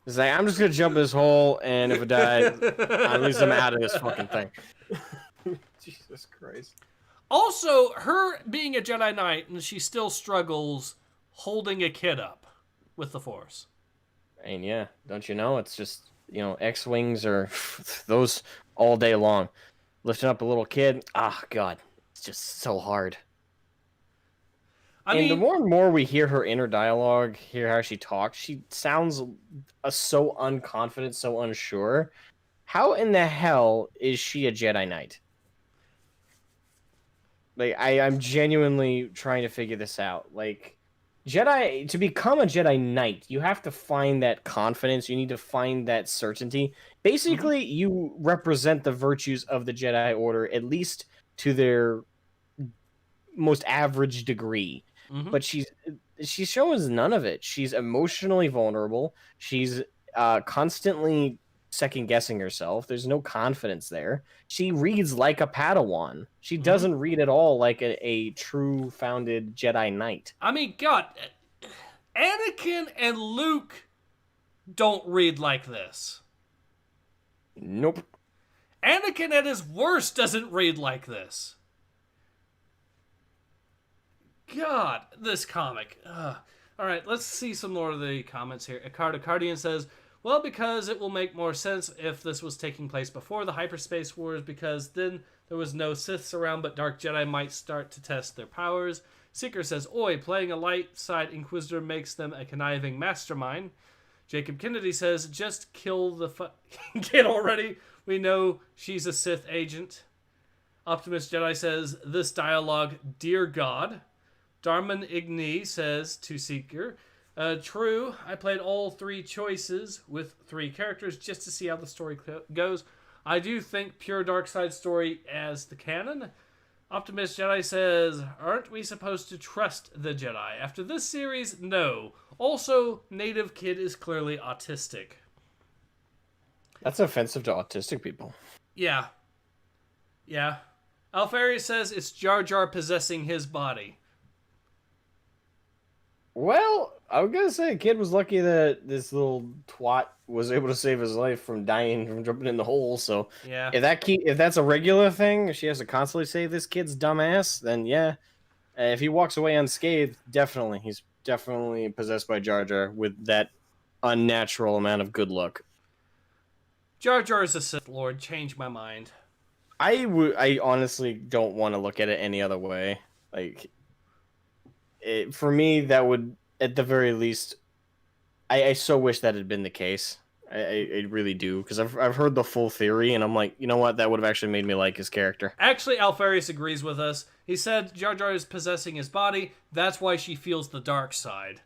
He's like, I'm just gonna jump this hole, and if I die, at least I'm out of this fucking thing. Jesus Christ. Also, her being a Jedi Knight, and she still struggles holding a kid up with the Force. And yeah, don't you know? It's just, X-Wings are those all day long. Lifting up a little kid, God, it's just so hard. I mean, the more and more we hear her inner dialogue, hear how she talks, she sounds so unconfident, so unsure. How in the hell is she a Jedi Knight? Like, I'm genuinely trying to figure this out. Like, Jedi, to become a Jedi Knight, you have to find that confidence. You need to find that certainty. Basically, you represent the virtues of the Jedi Order, at least to their most average degree. Mm-hmm. But she shows none of it. She's emotionally vulnerable. She's constantly second guessing herself. There's no confidence there. She reads like a Padawan. She doesn't read at all like a true founded Jedi Knight. I mean, God, Anakin and Luke don't read like this. Nope. Anakin at his worst doesn't read like this. God, this comic. Ugh. All right, let's see some more of the comments here. Cardian says, well, because it will make more sense if this was taking place before the Hyperspace Wars, because then there was no Siths around, but Dark Jedi might start to test their powers. Seeker says, oi, playing a light side Inquisitor makes them a conniving mastermind. Jacob Kennedy says, just kill the kid already. We know she's a Sith agent. Optimus Jedi says, this dialogue, dear God. Darman Igni says to Seeker, true, I played all 3 choices with 3 characters just to see how the story goes. I do think pure dark side story as the canon. Optimus Jedi says, aren't we supposed to trust the Jedi? After this series, no. Also, native kid is clearly autistic. That's offensive to autistic people. Yeah. Yeah. Alfarius says it's Jar Jar possessing his body. Well, I was gonna say, kid was lucky that this little twat was able to save his life from dying from jumping in the hole. So, Yeah. if that's a regular thing, she has to constantly save this kid's dumbass. Then yeah, if he walks away unscathed, definitely he's definitely possessed by Jar Jar with that unnatural amount of good luck. Jar Jar is a Sith Lord. Change my mind. I honestly don't want to look at it any other way. Like, for me, that would, at the very least, I so wish that had been the case. I really do, because I've heard the full theory, and I'm like, you know what? That would have actually made me like his character. Actually, Alfarius agrees with us. He said Jar Jar is possessing his body. That's why she feels the dark side.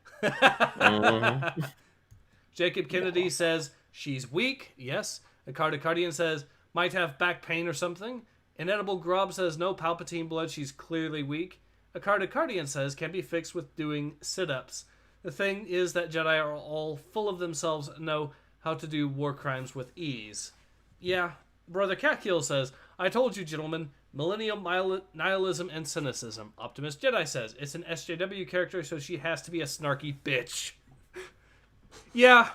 Jacob Kennedy says she's weak. Yes. Cardian says might have back pain or something. Inedible Grob says no Palpatine blood. She's clearly weak. Cardian says can be fixed with doing sit-ups. The thing is that Jedi are all full of themselves, know how to do war crimes with ease. Yeah. Brother Catkill says, I told you, gentlemen, millennial nihilism and cynicism. Optimus Jedi says, it's an SJW character, so she has to be a snarky bitch. Yeah.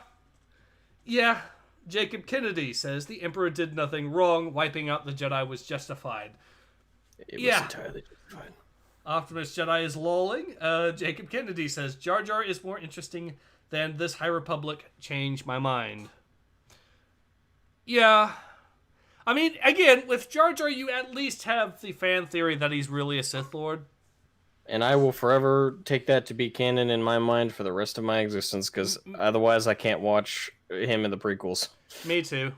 Jacob Kennedy says, the Emperor did nothing wrong. Wiping out the Jedi was justified. It was entirely justified. Optimus Jedi is lolling. Jacob Kennedy says, Jar Jar is more interesting than this High Republic. Change my mind. Yeah. I mean, again, with Jar Jar, you at least have the fan theory that he's really a Sith Lord. And I will forever take that to be canon in my mind for the rest of my existence, because otherwise I can't watch him in the prequels. Me too.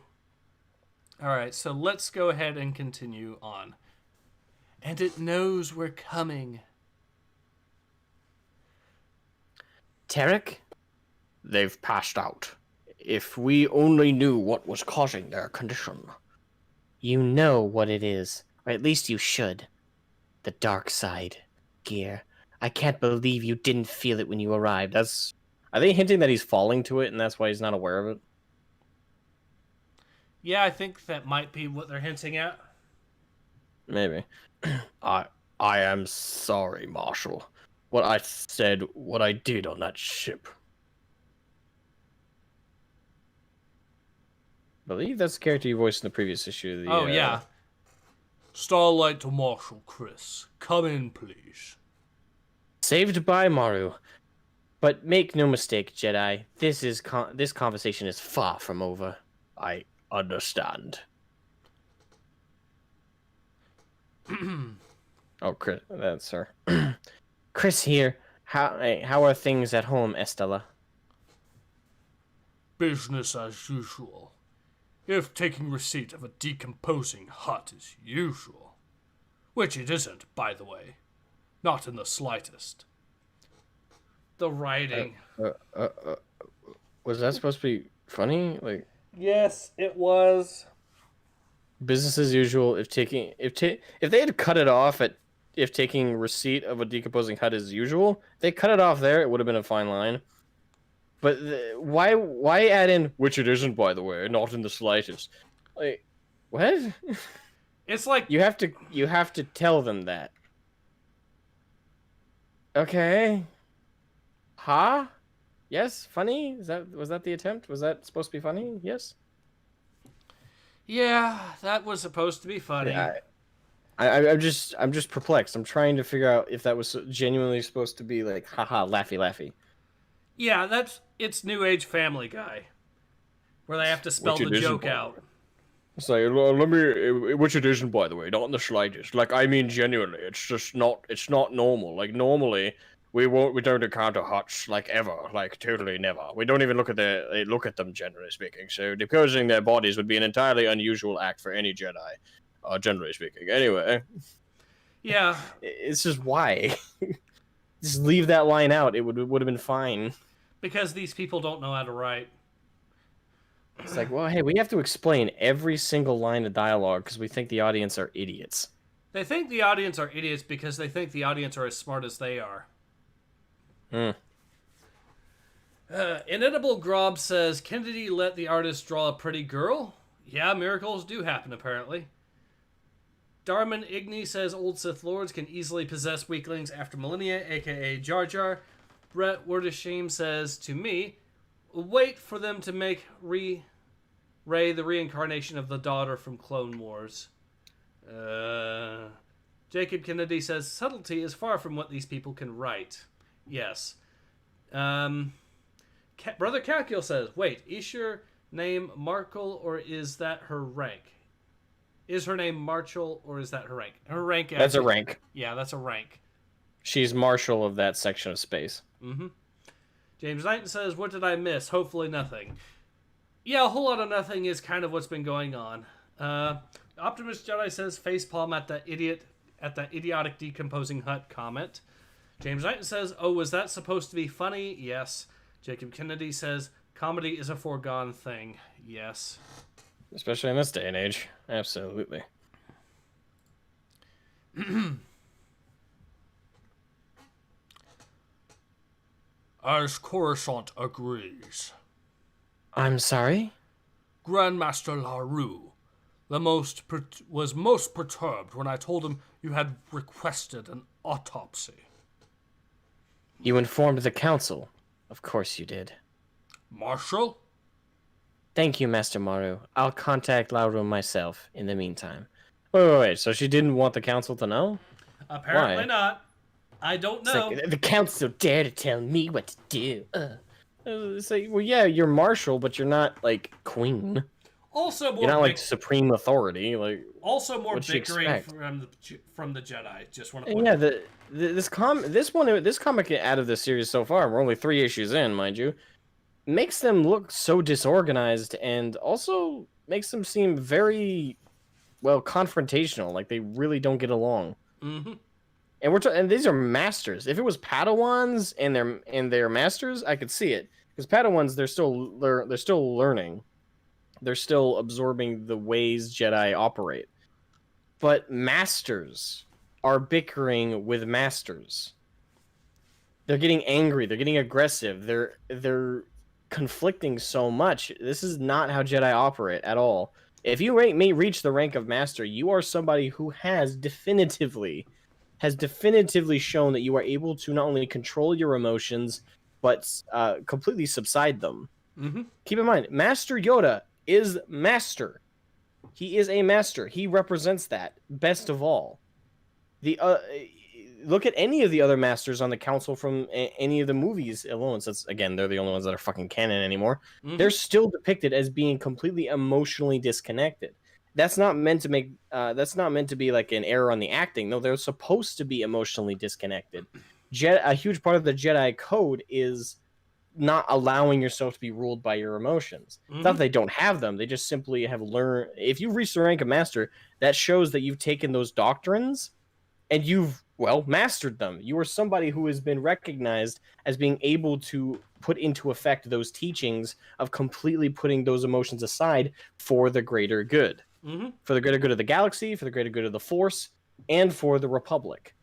Alright, so let's go ahead and continue on. And it knows we're coming. Tarek? They've passed out. If we only knew what was causing their condition. You know what it is, or at least you should. The dark side, Gear. I can't believe you didn't feel it when you arrived. Are they hinting that he's falling to it and that's why he's not aware of it? Yeah, I think that might be what they're hinting at. Maybe. I am sorry, Marshal. What I said, what I did on that ship. I believe that's the character you voiced in the previous issue. Yeah. Starlight to Marshal Chris. Come in, please. Saved by Maru. But make no mistake, Jedi, this conversation is far from over. I understand. Oh, Chris, that's her. Chris here. How are things at home, Estella? Business as usual. If taking receipt of a decomposing hut is usual. Which it isn't, by the way. Not in the slightest. the writing. Was that supposed to be funny? Like Yes, it was. business as usual. If they had cut it off at if taking receipt of a decomposing hut is usual, if they cut it off there, it would have been a fine line. But why add in which it isn't, by the way, not in the slightest. Like what? It's like You have to tell them that. Okay. Huh? Yes, funny? Was that the attempt? Was that supposed to be funny? Yes. yeah, that was supposed to be funny. Yeah, I'm just perplexed. I'm trying to figure out if that was genuinely supposed to be like haha laughy laughy. Yeah, it's New Age Family Guy, where they have to spell Which the it isn't, joke by the out. way. So let me, which it isn't, by the way, not in the slightest. Like I mean, genuinely, it's just not. It's not normal. Like normally, we don't encounter huts like ever, like totally never. We don't even look at them, generally speaking. So decomposing their bodies would be an entirely unusual act for any Jedi, generally speaking. Anyway, Yeah, it's just why. Just leave that line out. It would have been fine. because these people don't know how to write. It's like, well, hey, we have to explain every single line of dialogue because we think the audience are idiots. They think the audience are idiots because they think the audience are as smart as they are. Inedible Grob says, Kennedy let the artist draw a pretty girl? Yeah, miracles do happen, apparently. Darman Igni says, old Sith Lords can easily possess weaklings after millennia, aka Jar Jar. Brett Wordashame says, to me, wait for them to make Rey the reincarnation of the daughter from Clone Wars. Jacob Kennedy says, subtlety is far from what these people can write. Yes. Brother Calcul says, wait, is your name Markle or is that her rank? Is her name Marshall or is that her rank? Her rank. Actually, That's a rank. Yeah, that's a rank. She's marshal of that section of space. Mm-hmm. James Knighton says, what did I miss? Hopefully nothing. Yeah, a whole lot of nothing is kind of what's been going on. Optimus Jedi says, facepalm at that idiotic decomposing hut comment. James Knighton says, oh, was that supposed to be funny? Yes. Jacob Kennedy says, comedy is a foregone thing. Yes. Especially in this day and age. Absolutely. As Coruscant agrees. I'm sorry? Grandmaster LaRue was most perturbed when I told him you had requested an autopsy. You informed the council. Of course you did. Marshal? Thank you, Master Maru. I'll contact Lauro myself in the meantime. Wait. So she didn't want the council to know? Apparently Why? not. I don't know. Like, the council dare to tell me what to do. It's like, well, yeah, you're marshal, but you're not like queen. Also more You're not like supreme authority. Like, also more what'd you bickering expect? from the Jedi. Just want to and point yeah, this comic out of this series so far, we're only 3 issues in, mind you, makes them look so disorganized and also makes them seem very, well, confrontational. Like they really don't get along. Mm-hmm. And these are masters. If it was Padawans and they're masters, I could see it. Because Padawans, they're still learning. They're still absorbing the ways Jedi operate. But masters are bickering with masters. They're getting angry. They're getting aggressive. They're conflicting so much. This is not how Jedi operate at all. If you may reach the rank of master, you are somebody who has definitively shown that you are able to not only control your emotions, but completely subside them. Mm-hmm. Keep in mind, Master Yoda is master. He is a master. He represents that best of all. Look at any of the other masters on the council from any of the movies alone. Since again, they're the only ones that are fucking canon anymore. Mm-hmm. They're still depicted as being completely emotionally disconnected. That's not meant to make. That's not meant to be like an error on the acting. No, they're supposed to be emotionally disconnected. A huge part of the Jedi code is not allowing yourself to be ruled by your emotions. Mm-hmm. It's not that they don't have them. They just simply have learned. If you reach the rank of master, that shows that you've taken those doctrines and you've well, mastered them. You are somebody who has been recognized as being able to put into effect those teachings of completely putting those emotions aside for the greater good. Mm-hmm. For the greater good of the galaxy, for the greater good of the Force, and for the Republic.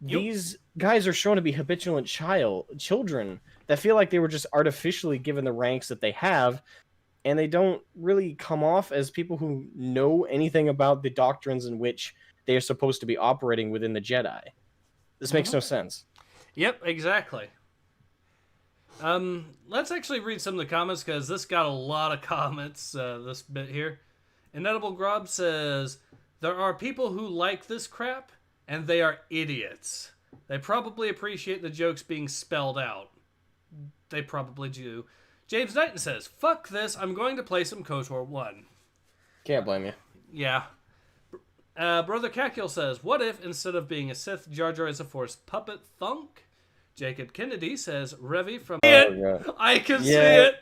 These guys are shown to be habitual children that feel like they were just artificially given the ranks that they have, and they don't really come off as people who know anything about the doctrines in which they are supposed to be operating within the Jedi. This makes no sense. Yep, exactly. Let's actually read some of the comments because this got a lot of comments, this bit here. Inedible Grob says, there are people who like this crap, and they are idiots. They probably appreciate the jokes being spelled out. They probably do. James Knighton says, fuck this, I'm going to play some KOTOR 1. Can't blame you. Yeah. Brother Cakiel says, what if, instead of being a Sith, Jar Jar is a Force puppet thunk? Jacob Kennedy says, Revy from I can see it!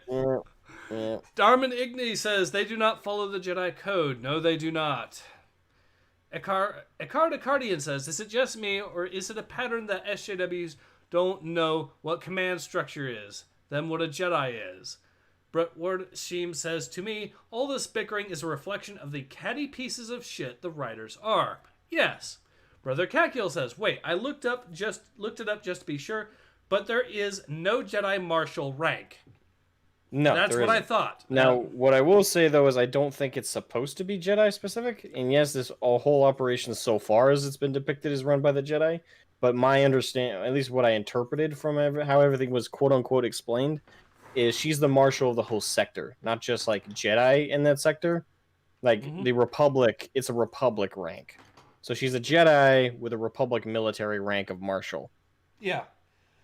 Yeah. Darman Igni says, they do not follow the Jedi Code. No, they do not. Ecardian says, is it just me, or is it a pattern that SJWs don't know what command structure is, than what a Jedi is? Brett Wardsham says, to me, all this bickering is a reflection of the catty pieces of shit the writers are. Yes. Brother Cakiel says, wait, I looked it up just to be sure, but there is no Jedi Marshal rank. No, that's what I thought. Now, what I will say though is I don't think it's supposed to be Jedi specific. And yes, this whole operation so far as it's been depicted is run by the Jedi. But my understanding, at least what I interpreted from how everything was quote unquote explained, is she's the marshal of the whole sector, not just like Jedi in that sector. Like the Republic, it's a Republic rank. So she's a Jedi with a Republic military rank of marshal. Yeah.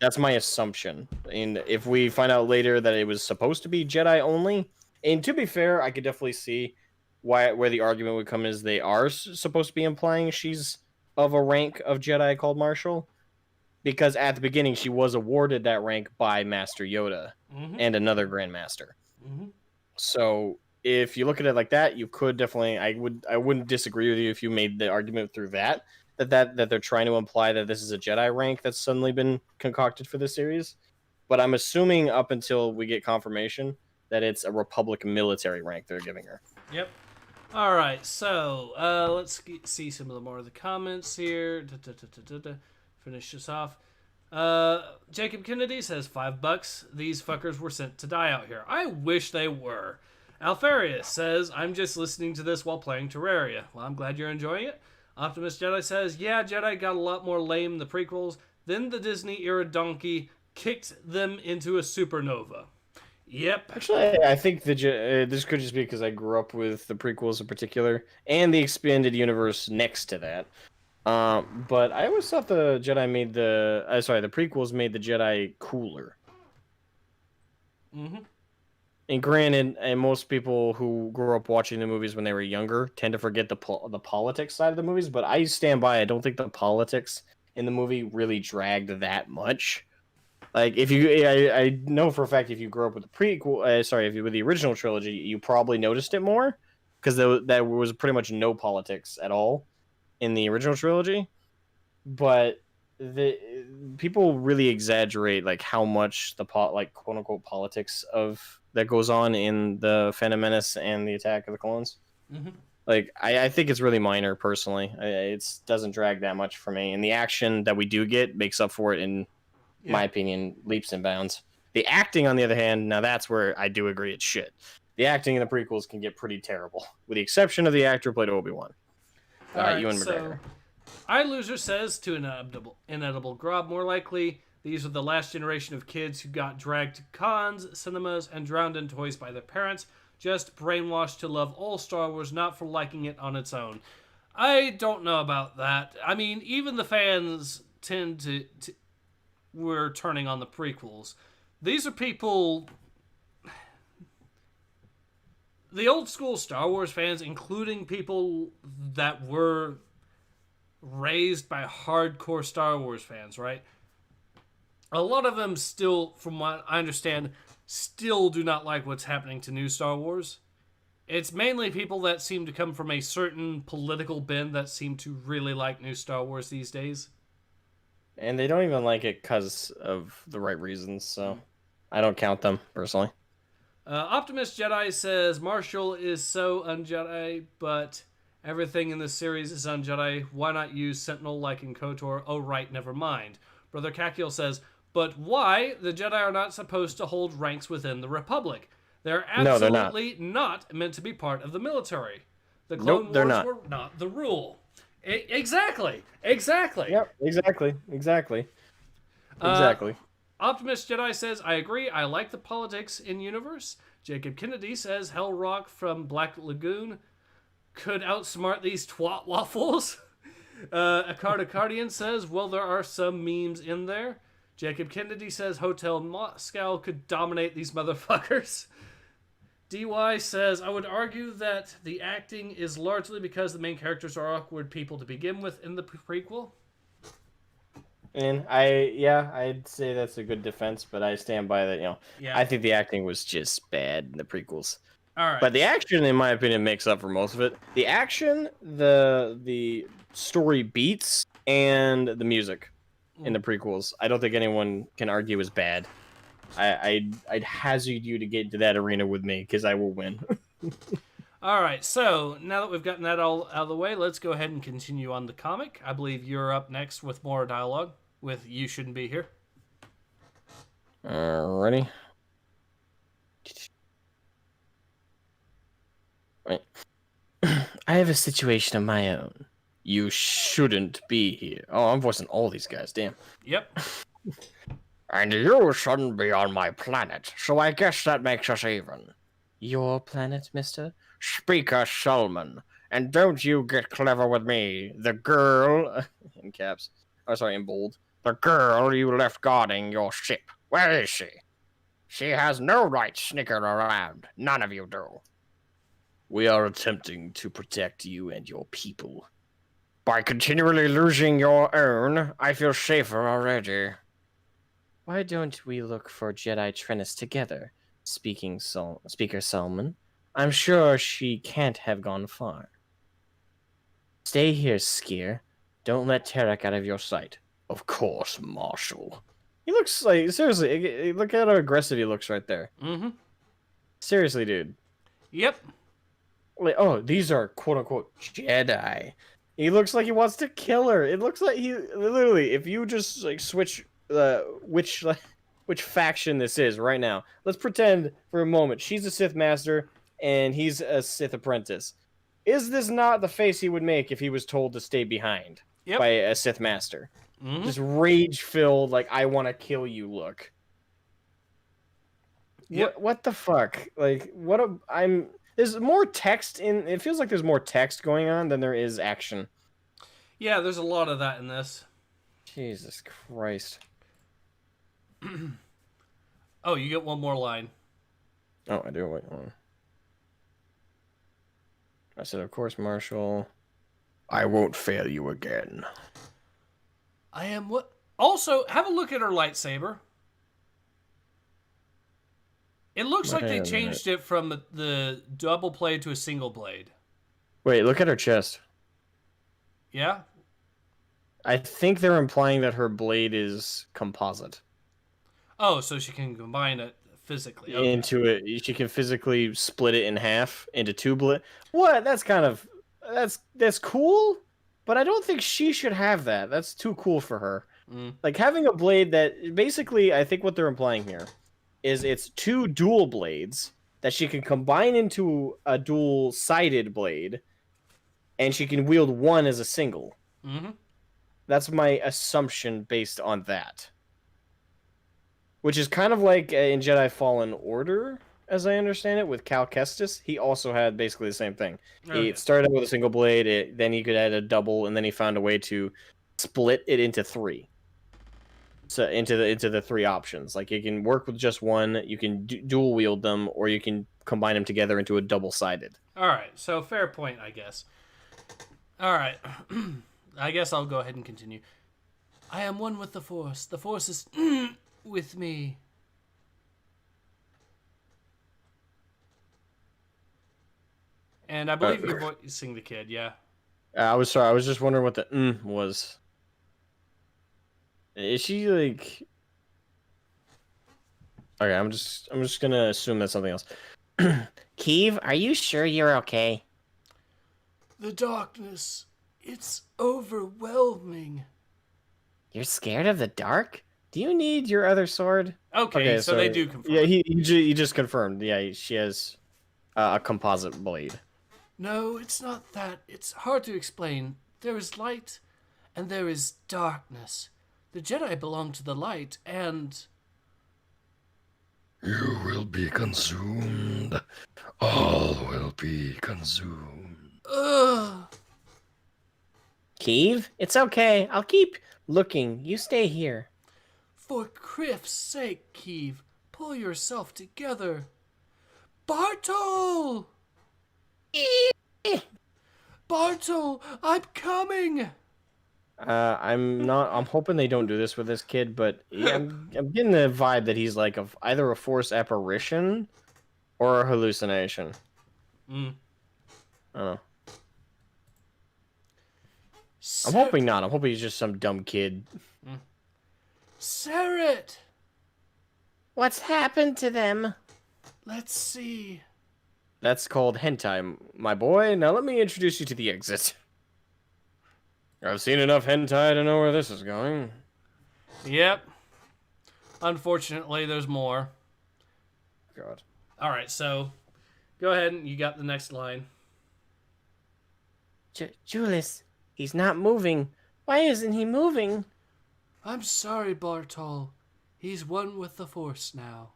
That's my assumption. And if we find out later that it was supposed to be Jedi only, and to be fair, I could definitely see where the argument would come is they are supposed to be implying she's of a rank of Jedi called Marshal. Because at the beginning, she was awarded that rank by Master Yoda and another Grandmaster. So if you look at it like that, you could definitely, I wouldn't disagree with you if you made the argument through that they're trying to imply that this is a Jedi rank that's suddenly been concocted for this series. But I'm assuming up until we get confirmation that it's a Republic military rank they're giving her. Yep. All right, so let's see some of the more of the comments here. Finish this off. Jacob Kennedy says, $5. These fuckers were sent to die out here. I wish they were. Alfarius says, I'm just listening to this while playing Terraria. Well, I'm glad you're enjoying it. Optimus Jedi says, yeah, Jedi got a lot more lame in the prequels. Then the Disney-era donkey kicked them into a supernova. Yep. Actually, I think this could just be because I grew up with the prequels in particular, and the expanded universe next to that. But I always thought the Jedi made the prequels made the Jedi cooler. And granted, and most people who grew up watching the movies when they were younger tend to forget the politics side of the movies, but I stand by, I don't think the politics in the movie really dragged that much. Like, if you, I know for a fact if you grew up with the prequel, with the original trilogy, you probably noticed it more, because there was pretty much no politics at all in the original trilogy. But the people really exaggerate like how much the quote unquote politics of that goes on in the Phantom Menace and the Attack of the Clones. Like, I think it's really minor personally. It doesn't drag that much for me, and the action that we do get makes up for it in my opinion, leaps and bounds. The acting, on the other hand, now that's where I do agree it's shit. The acting in the prequels can get pretty terrible, with the exception of the actor who played Obi-Wan. Ewan McGregor. iLoser says to Inedible Grob, more likely, these are the last generation of kids who got dragged to cons, cinemas, and drowned in toys by their parents, just brainwashed to love all Star Wars, not for liking it on its own. I don't know about that. I mean, even the fans tend to were turning on the prequels. These are people... The old school Star Wars fans, including people that were raised by hardcore Star Wars fans, right? A lot of them still, from what I understand, still do not like what's happening to new Star Wars. It's mainly people that seem to come from a certain political bend that seem to really like new Star Wars these days. And they don't even like it because of the right reasons, so I don't count them, personally. Optimus Jedi says Marshall is so un-Jedi, but everything in this series is un-Jedi. Why not use Sentinel like in KOTOR? Oh, right, never mind. Brother Kakiel says, but why? The Jedi are not supposed to hold ranks within the Republic. They're No, they're not. absolutely not meant to be part of the military. The Nope, Clone they're Wars not. were not the rule. Exactly. Exactly. Yep, exactly. Optimus Jedi says, I agree. I like the politics in universe. Jacob Kennedy says, Hell Rock from Black Lagoon could outsmart these twat waffles. Acardian says, well, there are some memes in there. Jacob Kennedy says, Hotel Moscow could dominate these motherfuckers. DY says, I would argue that the acting is largely because the main characters are awkward people to begin with in the prequel. And I'd say that's a good defense, but I stand by that, Yeah. I think the acting was just bad in the prequels. All right. But the action, in my opinion, makes up for most of it. The action, the story beats, and the music in the prequels, I don't think anyone can argue is bad. I'd hazard you to get into that arena with me, because I will win. All right, so now that we've gotten that all out of the way, let's go ahead and continue on the comic. I believe you're up next with more dialogue with You Shouldn't Be Here. Alrighty. Wait. I have a situation of my own. You shouldn't be here. Oh, I'm voicing all these guys, damn. Yep. And you shouldn't be on my planet, so I guess that makes us even. Your planet, mister? Speaker Solomon, and don't you get clever with me. The girl, In caps. Oh, sorry, in bold. the girl you left guarding your ship, where is she? She has no right snickering around. None of you do. We are attempting to protect you and your people. By continually losing your own, I feel safer already. Why don't we look for Jedi Trennis together? Speaker Solomon. I'm sure she can't have gone far. Stay here, Skier. Don't let Tarek out of your sight. Of course, Marshal. He looks like, seriously, look at how aggressive he looks right there. Mm-hmm. Seriously, dude. Yep. Like, oh, these are quote-unquote Jedi. He looks like he wants to kill her. It looks like he, literally, if you just, like, switch which faction this is right now. Let's pretend for a moment she's a Sith Master and he's a Sith Apprentice. Is this not the face he would make if he was told to stay behind by a Sith Master? Mm-hmm. Just rage-filled, like, I want to kill you look. Yep. What the fuck? Like, there's more text in, it feels like there's more text going on than there is action. Yeah, there's a lot of that in this. Jesus Christ. Oh, you get one more line. Oh, I do. Wait, hold on. I said, of course, Marshal. I won't fail you again. I am what? Also, have a look at her lightsaber. It looks like they changed it from the double blade to a single blade. Wait, look at her chest. Yeah? I think they're implying that her blade is composite. Oh, so she can combine it physically. Okay. Into it, she can physically split it in half into two blades. What? That's kind of that's cool, but I don't think she should have that. That's too cool for her. Like having a blade that basically, I think what they're implying here is it's two dual blades that she can combine into a dual-sided blade, and she can wield one as a single. Mm-hmm. That's my assumption based on that. Which is kind of like in Jedi Fallen Order, as I understand it, with Cal Kestis. He also had basically the same thing. He started out with a single blade, then he could add a double, and then he found a way to split it into three. So into the three options. Like you can work with just one, you can dual wield them, or you can combine them together into a double-sided. All right, so fair point, I guess. All right, I guess I'll go ahead and continue. I am one with the Force. The Force is with me. And I believe you're voicing the kid, yeah. I was sorry. I was just wondering what the was. Is she like? Okay, I'm just gonna assume that's something else. Keeve, are you sure you're okay? The darkness, it's overwhelming. You're scared of the dark? Do you need your other sword? Okay, so they do confirm. Yeah, he just confirmed. Yeah, she has a composite blade. No, it's not that. It's hard to explain. There is light, and there is darkness. The Jedi belong to the light, and... You will be consumed. All will be consumed. Ugh! Keeve, it's okay. I'll keep looking. You stay here. For Criff's sake, Keeve, pull yourself together. Bartol! Bartol, I'm coming! I'm not. I'm hoping they don't do this with this kid, but yeah, I'm getting the vibe that he's like either a force apparition or a hallucination. I don't know. I'm hoping not. I'm hoping he's just some dumb kid. Sarah! What's happened to them? Let's see. That's called hentai, my boy. Now let me introduce you to the exit. I've seen enough hentai to know where this is going. Yep. Unfortunately, there's more. God. All right, so go ahead and you got the next line. Julius, he's not moving. Why isn't he moving? I'm sorry, Bartol. He's one with the Force now.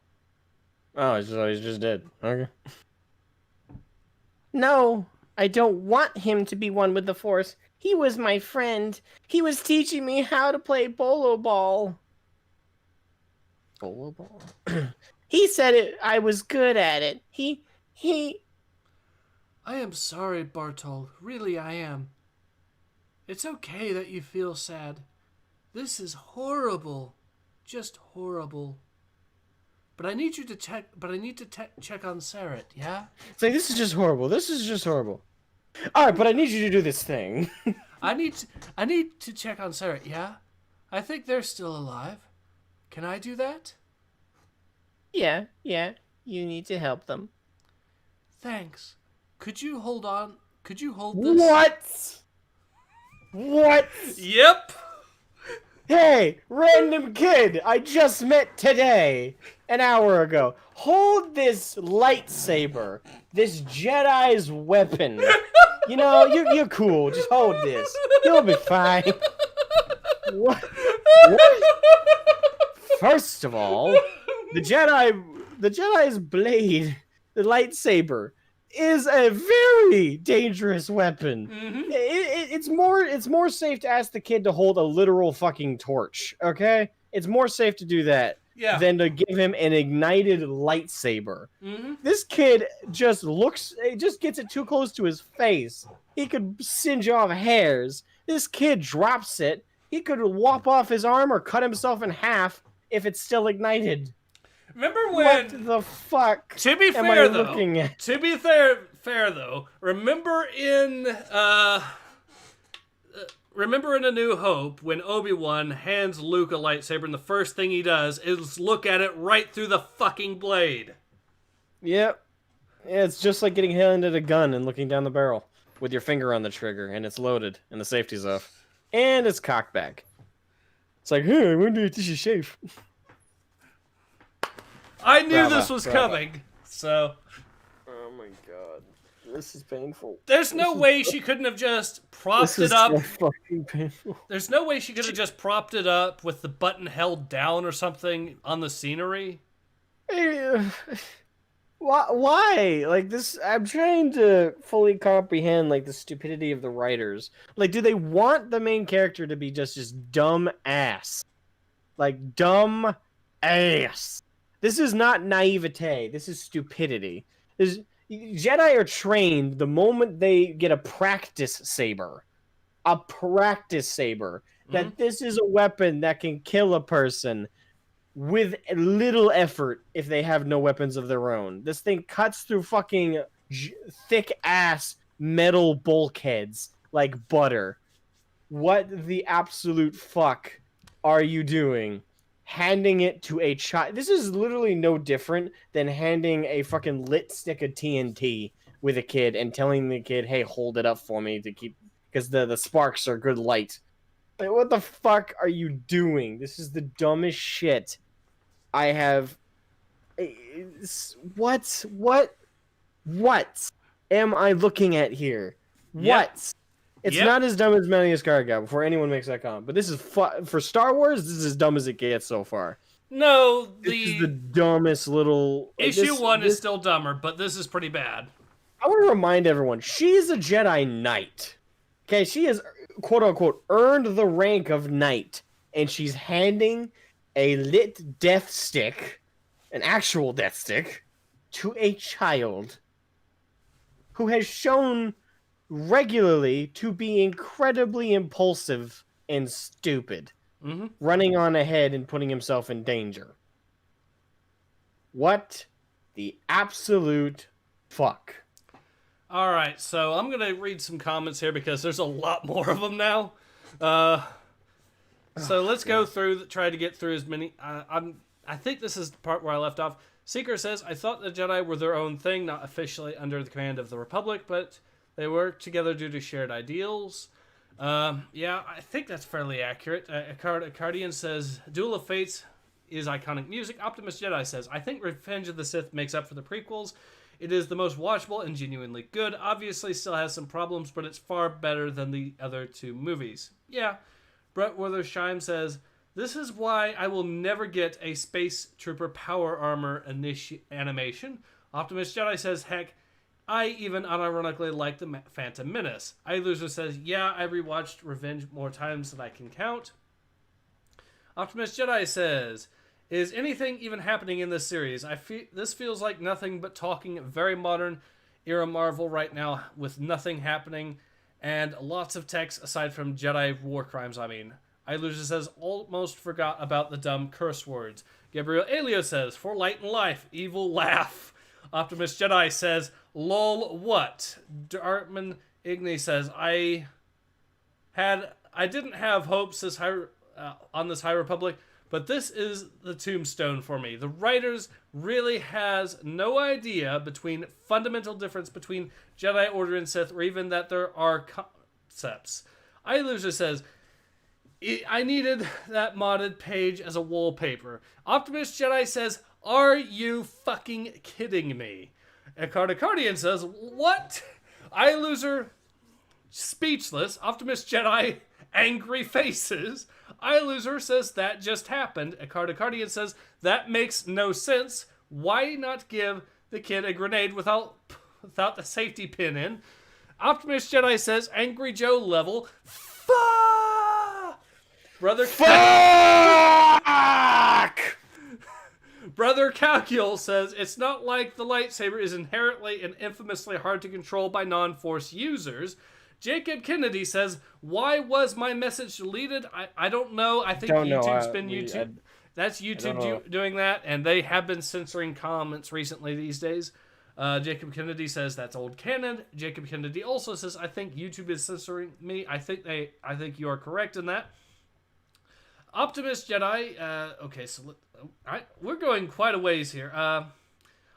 Oh, he's just dead. Okay. No, I don't want him to be one with the Force. He was my friend. He was teaching me how to play bolo ball. Bolo ball? He said I was good at it. He... I am sorry, Bartol. Really, I am. It's okay that you feel sad. This is horrible. Just horrible. But I need you to check. But I need to check on Sarah. Yeah. It's like, this is just horrible. This is just horrible. All right, but I need you to do this thing. I need to check on Sarah. Yeah. I think they're still alive. Can I do that? Yeah. You need to help them. Thanks. Could you hold on? Could you hold this? What? Yep. Hey, random kid I just met today, an hour ago. Hold this lightsaber, this Jedi's weapon. You know, you're cool. Just hold this. You'll be fine. What? First of all, the Jedi's blade, the lightsaber, is a very dangerous weapon. Mm-hmm. It's more safe to ask the kid to hold a literal fucking torch. Okay, it's more safe to do that than to give him an ignited lightsaber. Mm-hmm. This kid just gets it too close to his face. He could singe off hairs. This kid drops it. He could lop off his arm or cut himself in half if it's still ignited. Remember when? What the fuck? To be am fair, I though. looking at? To be fair though. Remember in A New Hope when Obi-Wan hands Luke a lightsaber, and the first thing he does is look at it right through the fucking blade. Yep. Yeah, it's just like getting handed a gun and looking down the barrel with your finger on the trigger, and it's loaded, and the safety's off, and it's cocked back. It's like, hey, I wonder if this is safe. I knew this was coming, so... Oh my god. This is painful. There's no way she couldn't have just propped it up. This is so fucking painful. There's no way she could have just propped it up with the button held down or something on the scenery. Why? Like, this... I'm trying to fully comprehend, like, the stupidity of the writers. Like, do they want the main character to be just dumb ass? Like, dumb ass. This is not naivete. This is stupidity. Jedi are trained the moment they get a practice saber. That this is a weapon that can kill a person with little effort if they have no weapons of their own. This thing cuts through fucking thick ass metal bulkheads like butter. What the absolute fuck are you doing? Handing it to a child. This is literally no different than handing a fucking lit stick of TNT with a kid and telling the kid, "Hey, hold it up for me to keep," because the sparks are good light. Like, what the fuck are you doing? This is the dumbest shit I have. What am I looking at here? What? It's not as dumb as Metal Gear Scarga before anyone makes that comment, but this is for Star Wars. This is as dumb as it gets so far. No, This is the dumbest little issue one is still dumber, but this is pretty bad. I want to remind everyone, she's a Jedi Knight. Okay, she has quote unquote earned the rank of Knight, and she's handing a lit death stick, an actual death stick, to a child who has shown regularly to be incredibly impulsive and stupid, running on ahead and putting himself in danger. What the absolute fuck? All right, so I'm going to read some comments here because there's a lot more of them now. So let's go through, try to get through as many. I think this is the part where I left off. Seeker says, I thought the Jedi were their own thing, not officially under the command of the Republic, but they work together due to shared ideals. Yeah, I think that's fairly accurate. Cardian says, Duel of Fates is iconic music. Optimus Jedi says, I think Revenge of the Sith makes up for the prequels. It is the most watchable and genuinely good. Obviously still has some problems, but it's far better than the other two movies. Yeah. Brett Withersheim says, this is why I will never get a Space Trooper power armor animation. Optimus Jedi says, heck, I even unironically like the Phantom Menace. iLoser says, yeah, I rewatched Revenge more times than I can count. Optimus Jedi says, is anything even happening in this series? This feels like nothing but talking very modern era Marvel right now with nothing happening and lots of text aside from Jedi war crimes, I mean. iLoser says, almost forgot about the dumb curse words. Gabriel Elio says, for light and life, evil laugh. Optimus Jedi says, lol, what? Dartman Igni says, I didn't have hopes on this High Republic, but this is the tombstone for me. The writers really has no idea between fundamental difference between Jedi Order and Sith, or even that there are concepts. iLoser says, I needed that modded page as a wallpaper. Optimus Jedi says, are you fucking kidding me? And Cardian says, what? iLoser, speechless. Optimus Jedi, angry faces. iLoser says, that just happened. And Cardian says, that makes no sense. Why not give the kid a grenade without the safety pin in? Optimus Jedi says, Angry Joe level. Fuck! Brother Calcul says, it's not like the lightsaber is inherently and infamously hard to control by non-Force users. Jacob Kennedy says, why was my message deleted? I don't know. I think YouTube's been YouTube. That's YouTube doing that, and they have been censoring comments recently these days. Jacob Kennedy says that's old canon. Jacob Kennedy also says, I think YouTube is censoring me. I think you are correct in that. Optimus Jedi, okay, so we're going quite a ways here.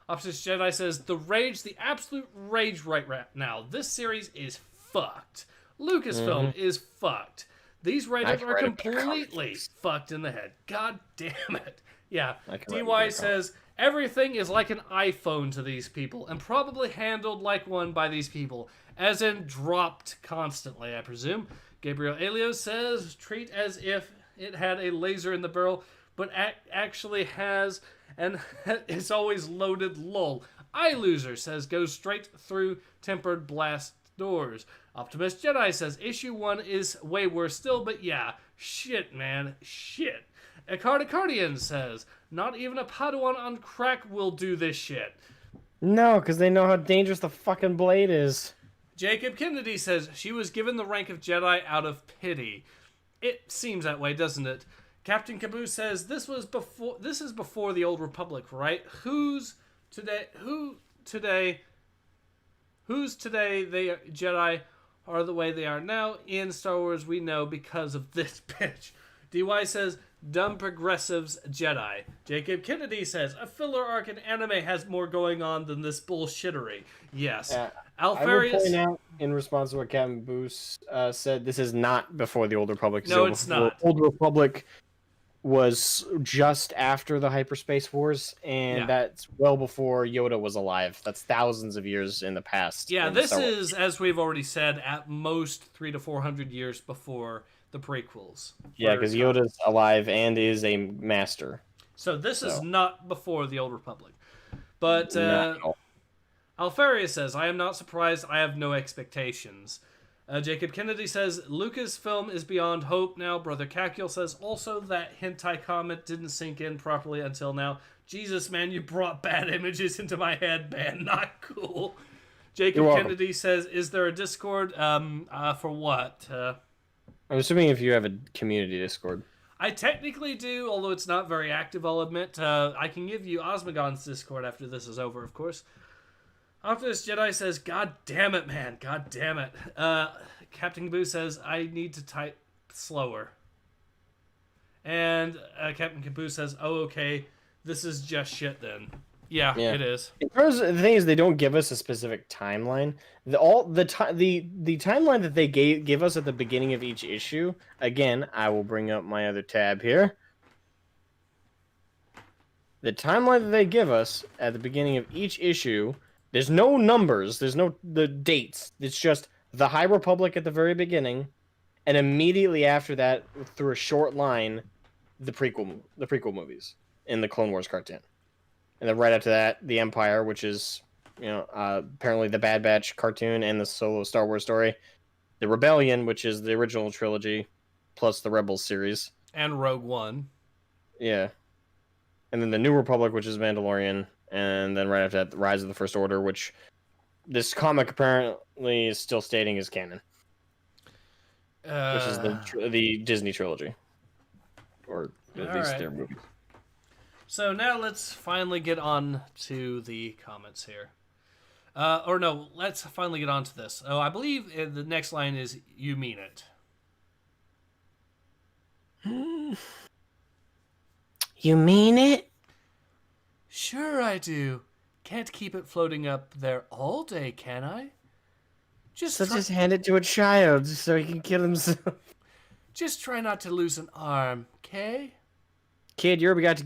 Optimus Jedi says, the absolute rage right now. This series is fucked. Lucasfilm is fucked. These writers are completely fucked in the head. God damn it. Yeah, DY says, everything is like an iPhone to these people, and probably handled like one by these people, as in dropped constantly, I presume. Gabriel Elio says, treat as if it had a laser in the barrel, but actually has, and it's always loaded, lol. iLoser says, goes straight through tempered blast doors. Optimus Jedi says, issue 1 is way worse still, but yeah, shit, man, shit. Cardian says, not even a Padawan on crack will do this shit. No, because they know how dangerous the fucking blade is. Jacob Kennedy says, she was given the rank of Jedi out of pity. It seems that way, doesn't it? Captain Caboose says, this is before the Old Republic, right? Who today whose today Jedi are the way they are now in Star Wars we know because of this bitch. DY says, dumb progressives Jedi. Jacob Kennedy says, a filler arc in anime has more going on than this bullshittery. Yes. I will Alfarius... point out, in response to what Captain Boost said, this is not before the Old Republic. No, it's not. Old Republic was just after the Hyperspace Wars, and that's well before Yoda was alive. That's thousands of years in the past. Yeah, this is, as we've already said, at most 300 to 400 years before the prequels. Yeah, because Yoda's alive and is a master. So this is not before the Old Republic. But Not at all. Alfaria says, I am not surprised. I have no expectations. Jacob Kennedy says, Lucasfilm is beyond hope now. Brother Kakiel says, also that hentai comment didn't sink in properly until now. Jesus, man, you brought bad images into my head, man. Not cool. Jacob Kennedy says, is there a Discord? For what? I'm assuming if you have a community Discord. I technically do, although it's not very active, I'll admit. I can give you Asmogan's Discord after this is over, of course. Optimus Jedi says, God damn it, man. God damn it. Captain Boo says, I need to type slower. And Captain Caboose says, oh, okay. This is just shit then. Yeah, it is. In terms of, the thing is, they don't give us a specific timeline. The timeline that they give us at the beginning of each issue. Again, I will bring up my other tab here. The timeline that they give us at the beginning of each issue. There's no numbers. There's no the dates. It's just the High Republic at the very beginning, and immediately after that, through a short line, the prequel movies in the Clone Wars cartoon, and then right after that, the Empire, which is apparently the Bad Batch cartoon and the solo Star Wars story, the Rebellion, which is the original trilogy, plus the Rebels series, and Rogue One. Yeah, and then the New Republic, which is Mandalorian. And then right after that, the Rise of the First Order, which this comic apparently is still stating is canon, which is the Disney trilogy, or at least their movie. So now let's finally get on to the comments here. Or no, let's finally get on to this. Oh, I believe the next line is, you mean it. You mean it? Sure I do. Can't keep it floating up there all day, can I? Just hand it to a child so he can kill himself. Just try not to lose an arm, okay? Kid, you're about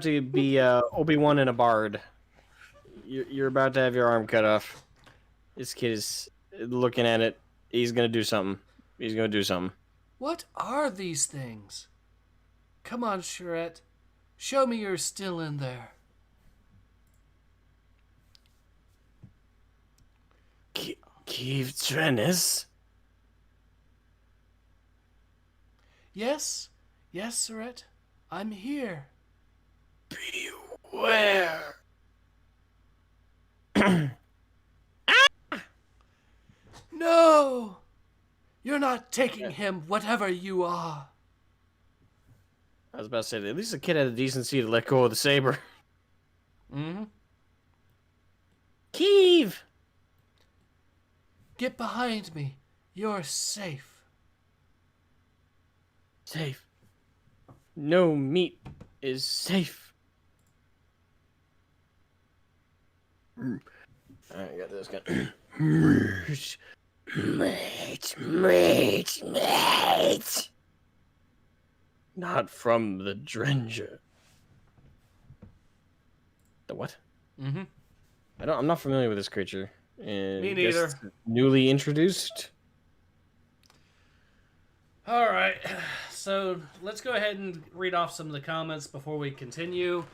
to be Obi-Wan and a bard. You're about to have your arm cut off. This kid is looking at it. He's gonna do something. He's gonna do something. What are these things? Come on, Charette. Show me you're still in there. Keith Trennis? Yes, Charette. I'm here. Beware. No! You're not taking him, whatever you are. I was about to say, at least the kid had the decency to let go of the saber. Mm-hmm. Keeve! Get behind me. You're safe. Safe. No meat is safe. Alright, I got this gun. Mate. Not from the Drenger. The what? Mm-hmm. I'm not familiar with this creature. Me neither. Newly introduced. All right, so let's go ahead and read off some of the comments before we continue.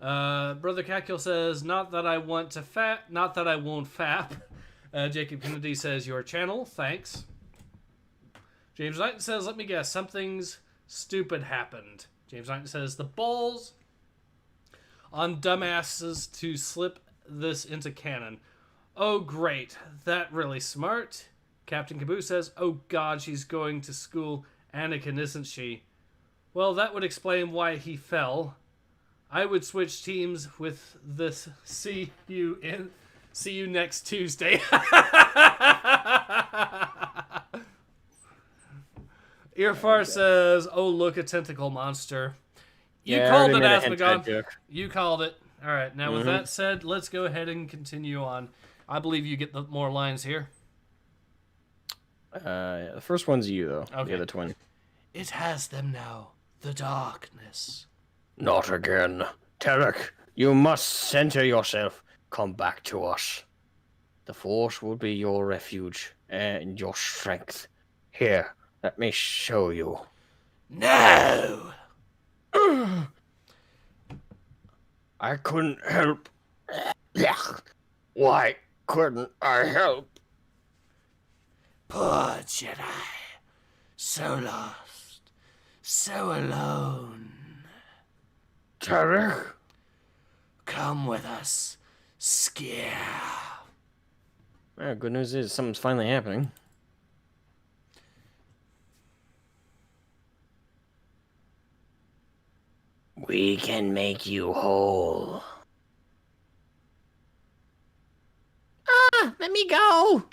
Brother Kakiel says, not that I want to not that I won't fap. Jacob Kennedy says, your channel, thanks. James Knighton says, let me guess, something's stupid happened. James Knighton says, the balls on dumbasses to slip this into canon. Oh, great. That really smart. Captain Caboose says, oh god, she's going to school. Anakin, isn't she? Well, that would explain why he fell. I would switch teams with this. See you See you next Tuesday. Earfar says, "Oh, look, a tentacle monster." You Yeah, I called it, already made a hentai Asmogan. joke. You called it. All right. Now, with that said, let's go ahead and continue on. I believe you get the more lines here. The first one's you, though. Okay. The other twin. It has them now. The darkness. Not again. Tarek, you must center yourself. Come back to us. The Force will be your refuge and your strength. Here, let me show you. No. I couldn't help. Why couldn't I help? Poor Jedi. So lost. So alone. Tarek? Come with us. Scare. Well, good news is something's finally happening. We can make you whole. Ah, let me go.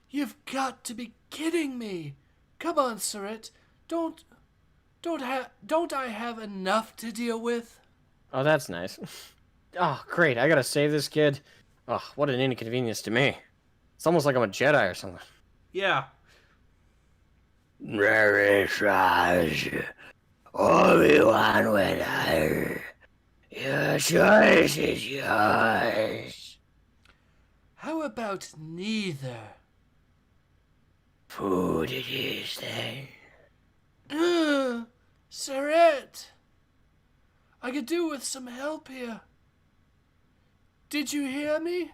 You've got to be kidding me. Come on, Surret. Don't I have enough to deal with? Oh, that's nice. Oh, great. I gotta save this kid. Oh, what an inconvenience to me. It's almost like I'm a Jedi or something. Yeah. Very trash. Obi-Wan with her. Your choice is yours. How about neither? Food it is then. Surret. I could do with some help here. Did you hear me?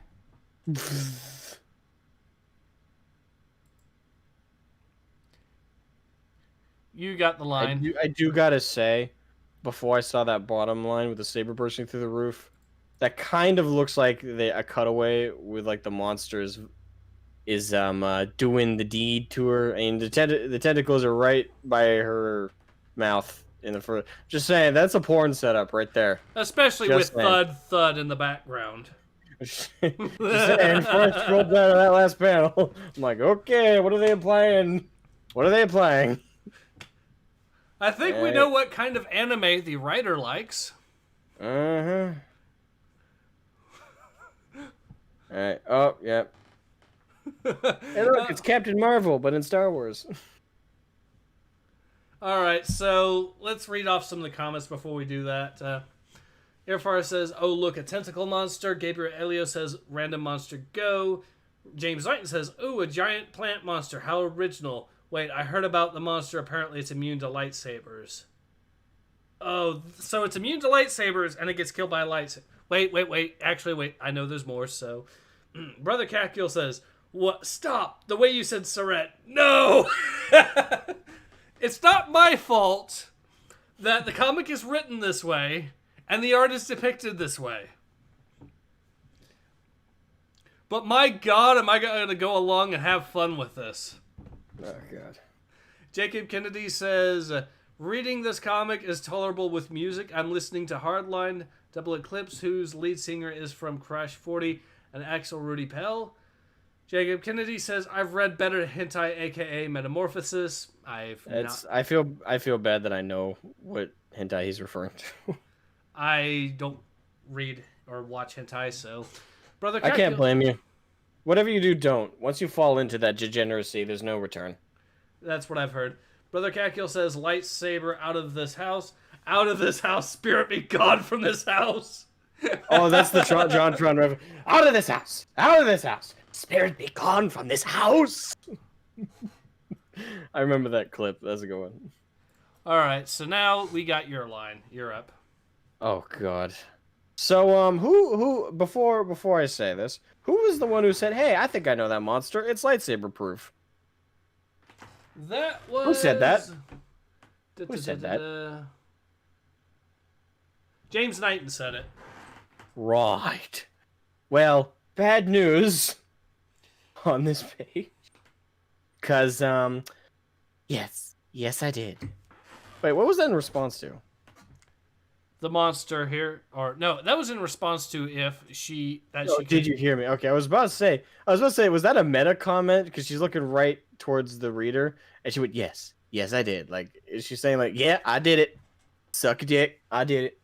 You got the line. I do gotta say, before I saw that bottom line with the saber bursting through the roof, that kind of looks like a cutaway with like the monsters is doing the deed to her. I mean, the tentacles are right by her mouth in the first. Just saying, that's a porn setup right there. Especially Just with saying. thud thud in the background. Just saying, before I scrolled down to that last panel, I'm like, okay, what are they implying? What are they implying? I think we know what kind of anime the writer likes. Uh-huh. Alright. Oh, yep. Hey, look, it's Captain Marvel, but in Star Wars. Alright, so let's read off some of the comments before we do that. Airfire says, "Oh, look, a tentacle monster." Gabriel Elio says, "Random monster, go." James Knighton says, "Ooh, a giant plant monster. How original. Wait, I heard about the monster. Apparently it's immune to lightsabers." Oh, so it's immune to lightsabers and it gets killed by a lightsaber. Wait. Actually, wait. I know there's more, so... Brother Kakil says, "What? Stop. The way you said Surret. No! It's not my fault that the comic is written this way and the art is depicted this way. But my God, am I going to go along and have fun with this?" Oh, God. Jacob Kennedy says, "Reading this comic is tolerable with music. I'm listening to Hardline, Double Eclipse, whose lead singer is from Crash 40, and Axel Rudy Pell." Jacob Kennedy says, "I've read better hentai, aka Metamorphosis." I feel bad that I know what hentai he's referring to. I don't read or watch hentai, so... Brother I can't Kakil- blame you. Whatever you do, don't. Once you fall into that degeneracy, there's no return. That's what I've heard. Brother Kakil says, "Lightsaber out of this house. Out of this house. Spirit be gone from this house." Oh, that's the John Tron reference. Out of this house! Out of this house! Spirit be gone from this house. I remember that clip. That's a good one. All right, so now we got your line. You're up. Oh, God. So, who before I say this, who was the one who said, "Hey, I think I know that monster. It's lightsaber proof"? That was... Who said that? Who said that? James Knighton said it. Right. Well, bad news on this page. Cause Yes, I did. wait, what was that in response to? the monster here, or no, that was in response to if she Did you hear me? Okay, I was about to say, was that a meta comment? Because she's looking right towards the reader, and she went, "Yes, yes, I did." Like, is she saying like, "Yeah, I did it, suck a dick, I did it.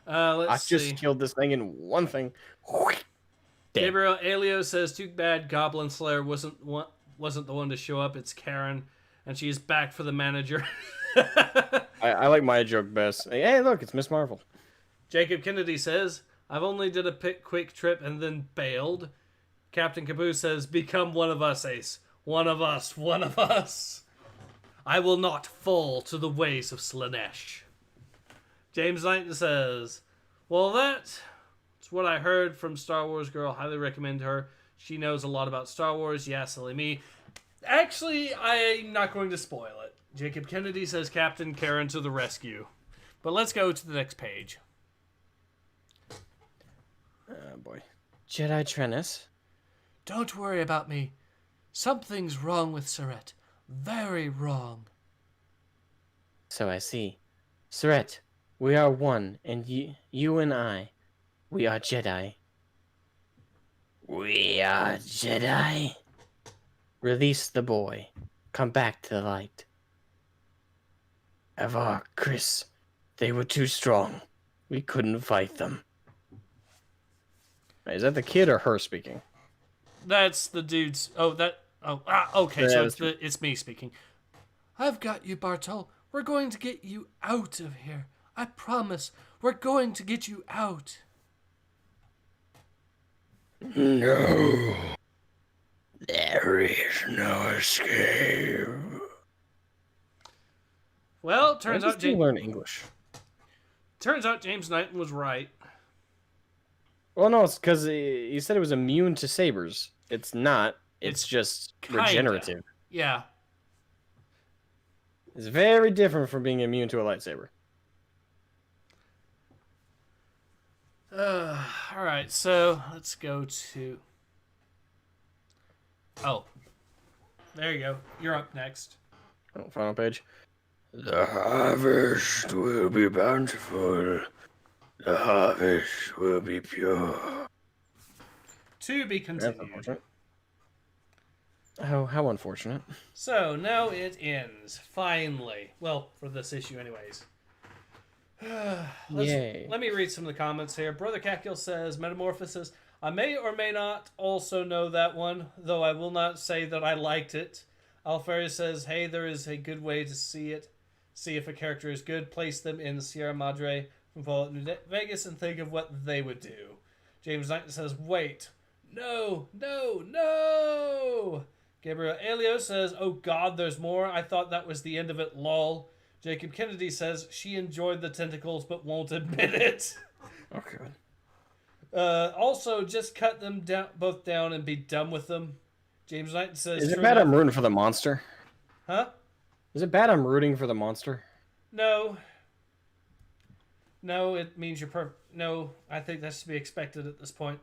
Let's I see. just killed this thing in one thing." Dead. Gabriel Alio says, "Too bad Goblin Slayer wasn't the one to show up. It's Karen, and she's back for the manager." I like my joke best. Hey, look, it's Miss Marvel. Jacob Kennedy says, "I've only did a quick trip and then bailed." Captain Caboose says, "Become one of us, Ace. One of us. One of us. I will not fall to the ways of Slanesh." James Knighton says, "Well, that's what I heard from Star Wars Girl. Highly recommend her. She knows a lot about Star Wars. Yeah, silly me." Actually, I'm not going to spoil it. Jacob Kennedy says, "Captain Karen to the rescue." But let's go to the next page. Oh boy. Jedi Trennis. "Don't worry about me. Something's wrong with Surette. Very wrong." So I see. Surette, we are one, and you and I, we are Jedi. We are Jedi. Release the boy. Come back to the light. Avar, Chris, they were too strong. We couldn't fight them. Is that the kid or her speaking? That's the dude's. Okay. Yeah, So that's it's me speaking. "I've got you, Bartol. We're going to get you out of here. I promise. We're going to get you out." No. There is no escape. Well, Turns out James learn English. Turns out James Knighton was right. Well, no, it's because he said it was immune to sabers. It's not. It's just kinda. regenerative. Yeah. It's very different from being immune to a lightsaber. All right. So let's go to. Oh, there you go. You're up next. Oh, final page. The harvest will be bountiful. The harvest will be pure. To be That's continued. unfortunate. How unfortunate. So now it ends finally. Well, for this issue, anyways. Yay. Let me read some of the comments here. Brother Cackle says, "Metamorphosis. I may or may not also know that one, though I will not say that I liked it." Alfarius says, "Hey, there is a good way to see it. See if a character is good. Place them in Sierra Madre from Fallout New Vegas and think of what they would do." James Knighton says, "Wait. No, no, no." Gabriel Alio says, "Oh God, there's more. I thought that was the end of it, lol." Jacob Kennedy says, "She enjoyed the tentacles but won't admit it." Okay. Also, just cut them both down and be done with them. James Knighton says, Is it "True bad enough." I'm rooting for the monster? Huh? Is it bad I'm rooting for the monster? No. No, it means you're No, I think that's to be expected at this point.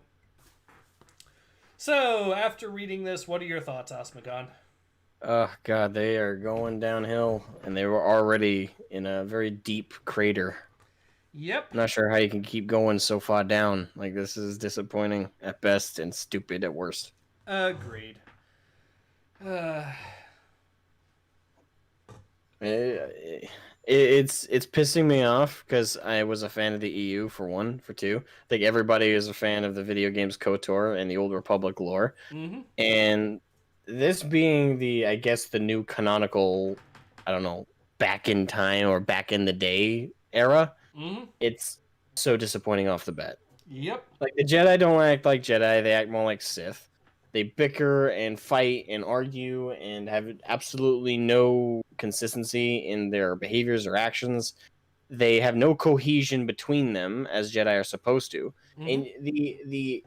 So, after reading this, what are your thoughts, Asmogan? Oh God, they are going downhill, and they were already in a very deep crater. Yep. I'm not sure how you can keep going so far down. Like, this is disappointing at best and stupid at worst. Agreed. It's pissing me off because I was a fan of the EU for one. For two, I think everybody is a fan of the video games KOTOR and the Old Republic lore. Mm-hmm. And this being I guess the new canonical, I don't know, back in time or back in the day era, Mm-hmm. it's so disappointing off the bat. Yep. Like, the Jedi don't act like Jedi, they act more like Sith. They bicker and fight and argue and have absolutely no consistency in their behaviors or actions. They have no cohesion between them, as Jedi are supposed to. Mm-hmm. And the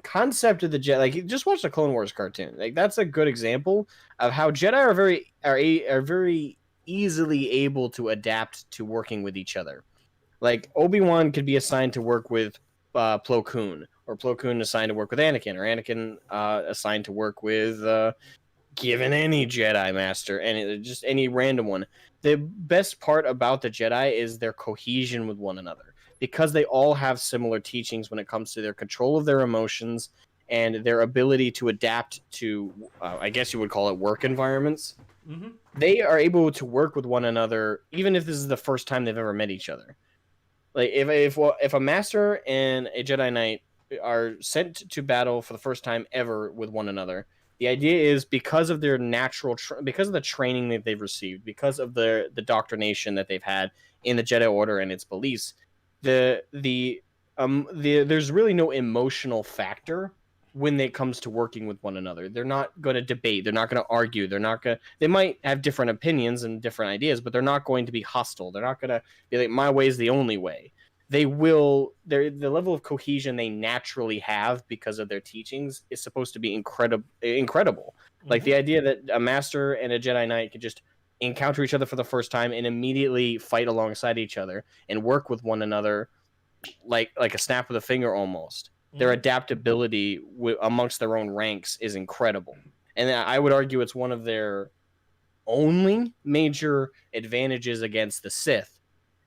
concept of the Jedi, like, just watch the Clone Wars cartoon. Like, that's a good example of how Jedi are very easily able to adapt to working with each other. Like, Obi-Wan could be assigned to work with Plo Koon, or Plo Koon assigned to work with Anakin, or Anakin assigned to work with given any Jedi Master, and just any random one. The best part about the Jedi is their cohesion with one another, because they all have similar teachings when it comes to their control of their emotions and their ability to adapt to, I guess you would call it, work environments. Mm-hmm. They are able to work with one another, even if this is the first time they've ever met each other. Like if a master and a Jedi Knight are sent to battle for the first time ever with one another, the idea is because of their because of the training that they've received, because of the doctrination that they've had in the Jedi Order and its beliefs, there's really no emotional factor when it comes to working with one another. They're not going to debate. They're not going to argue. They might have different opinions and different ideas, but they're not going to be hostile. They're not going to be like, my way is the only way. The level of cohesion they naturally have because of their teachings is supposed to be incredible. Mm-hmm. Like the idea that a master and a Jedi Knight could just encounter each other for the first time and immediately fight alongside each other and work with one another like a snap of the finger almost. Their adaptability amongst their own ranks is incredible. And I would argue it's one of their only major advantages against the Sith.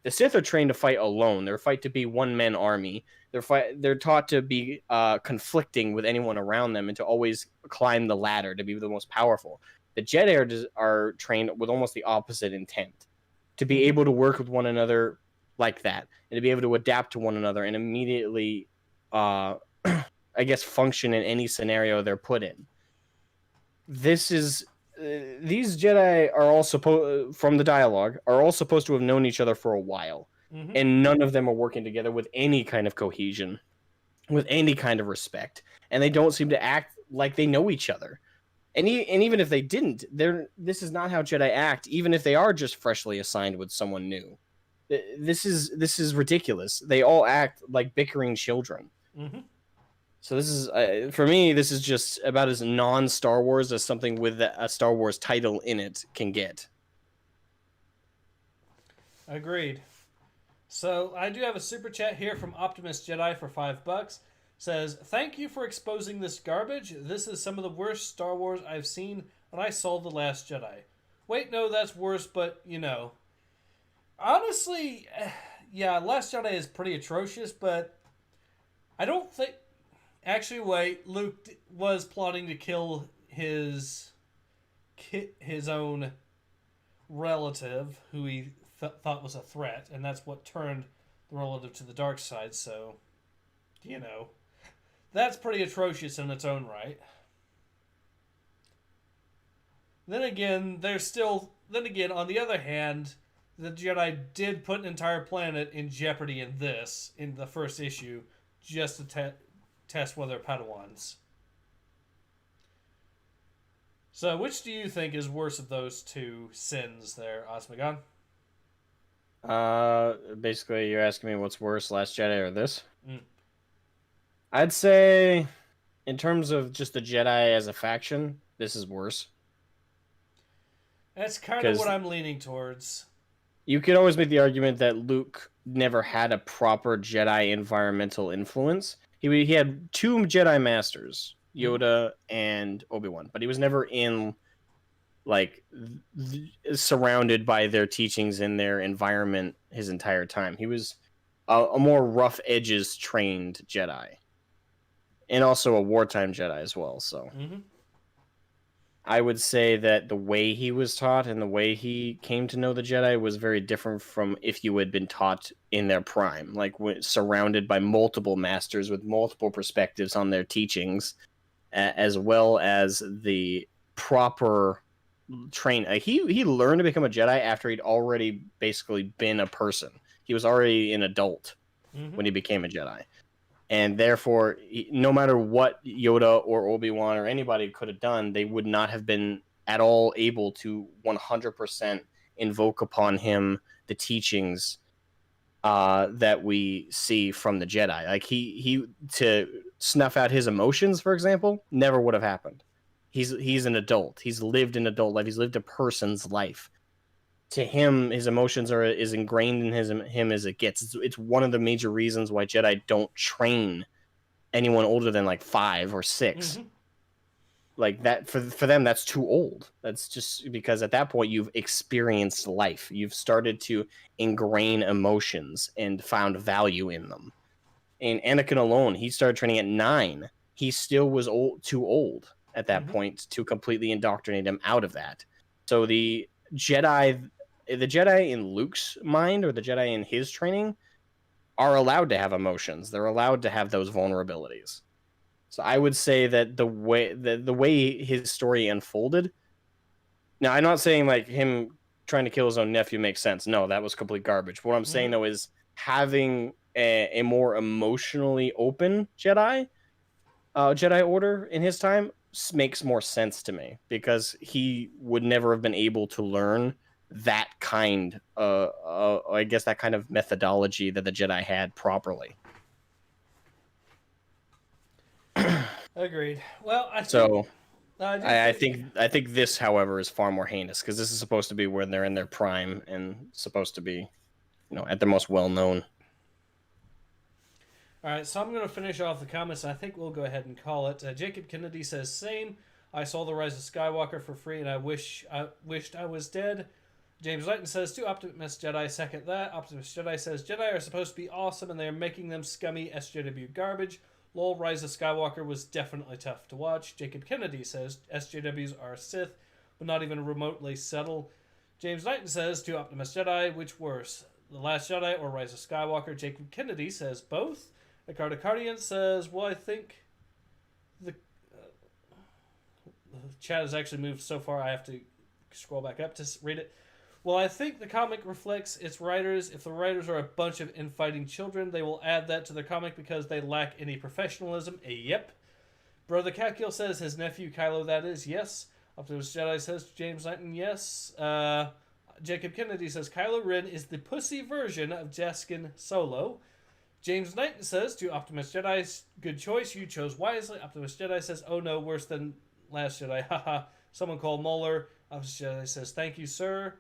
The Sith are trained to fight alone. They're fight to be one-man army. They're taught to be conflicting with anyone around them and to always climb the ladder to be the most powerful. The Jedi are trained with almost the opposite intent, to be able to work with one another like that, and to be able to adapt to one another and immediately I guess function in any scenario they're put in. These Jedi are all from the dialogue, are all supposed to have known each other for a while, and none of them are working together with any kind of cohesion, with any kind of respect, and they don't seem to act like they know each other. And even if they didn't, this is not how Jedi act, even if they are just freshly assigned with someone new. This is ridiculous. They all act like bickering children. Mm-hmm. So this is for me. This is just about as non-Star Wars as something with a Star Wars title in it can get. Agreed. So I do have a super chat here from Optimus Jedi for $5. Says, thank you for exposing this garbage. This is some of the worst Star Wars I've seen, and I saw The Last Jedi. Wait, no, that's worse, but you know. Honestly, yeah, Last Jedi is pretty atrocious, but I don't think... Actually, wait, Luke was plotting to kill his own relative, who he thought was a threat, and that's what turned the relative to the dark side, so, you know. That's pretty atrocious in its own right. Then again, on the other hand, the Jedi did put an entire planet in jeopardy in the first issue, just to test whether Padawans. So, which do you think is worse of those two sins there, Asmogan? Basically, you're asking me what's worse, Last Jedi or this? Mm. I'd say, in terms of just the Jedi as a faction, this is worse. That's kind of what I'm leaning towards. You could always make the argument that Luke never had a proper Jedi environmental influence. He had two Jedi Masters, Yoda and Obi-Wan, but he was never in, like, surrounded by their teachings in their environment his entire time. He was a more rough edges trained Jedi. And also a wartime Jedi as well, so... Mm-hmm. I would say that the way he was taught and the way he came to know the Jedi was very different from if you had been taught in their prime, like surrounded by multiple masters with multiple perspectives on their teachings, as well as the proper train. He learned to become a Jedi after he'd already basically been a person. He was already an adult when he became a Jedi. And therefore, no matter what Yoda or Obi-Wan or anybody could have done, they would not have been at all able to 100% invoke upon him the teachings that we see from the Jedi. Like he to snuff out his emotions, for example, never would have happened. He's an adult. He's lived an adult life. He's lived a person's life. To him, his emotions are as ingrained in him as it gets. It's one of the major reasons why Jedi don't train anyone older than like 5 or 6. like that for them that's too old. That's just because at that point you've experienced life. You've started to ingrain emotions and found value in them. And Anakin alone, he started training at 9. He still was too old at that point to completely indoctrinate him out of that. So the Jedi in Luke's mind, or the Jedi in his training, are allowed to have emotions. They're allowed to have those vulnerabilities. So I would say that the way his story unfolded. Now, I'm not saying like him trying to kill his own nephew makes sense. No, that was complete garbage. What I'm saying though is having a more emotionally open Jedi Order in his time makes more sense to me, because he would never have been able to learn that kind I guess that kind of methodology that the Jedi had properly. Agreed. Well, I think this, however, is far more heinous, because this is supposed to be when they're in their prime and supposed to be, at their most well known. All right, so I'm going to finish off the comments. I think we'll go ahead and call it. Jacob Kennedy says, "Same. I saw The Rise of Skywalker for free, and I wished I was dead." James Lighton says, "To Optimus Jedi, second that." Optimus Jedi says, "Jedi are supposed to be awesome, and they are making them scummy SJW garbage. Lol, Rise of Skywalker was definitely tough to watch." Jacob Kennedy says, "SJWs are Sith, but not even remotely subtle." James Knighton says, "To Optimus Jedi, which worse, The Last Jedi or Rise of Skywalker?" Jacob Kennedy says, "Both." Ricardo Cardian says, "Well, I think the chat has actually moved so far I have to scroll back up to read it. Well, I think the comic reflects its writers. If the writers are a bunch of infighting children, they will add that to their comic because they lack any professionalism." Yep. Brother Kakil says, "His nephew Kylo, that is." Yes. Optimus Jedi says, James Knighton, yes. Jacob Kennedy says, "Kylo Ren is the pussy version of Jaskin Solo." James Knighton says, "To Optimus Jedi, good choice. You chose wisely." Optimus Jedi says, "Oh no, worse than Last Jedi. Haha. Someone called Mueller." Optimus Jedi says, "Thank you, sir."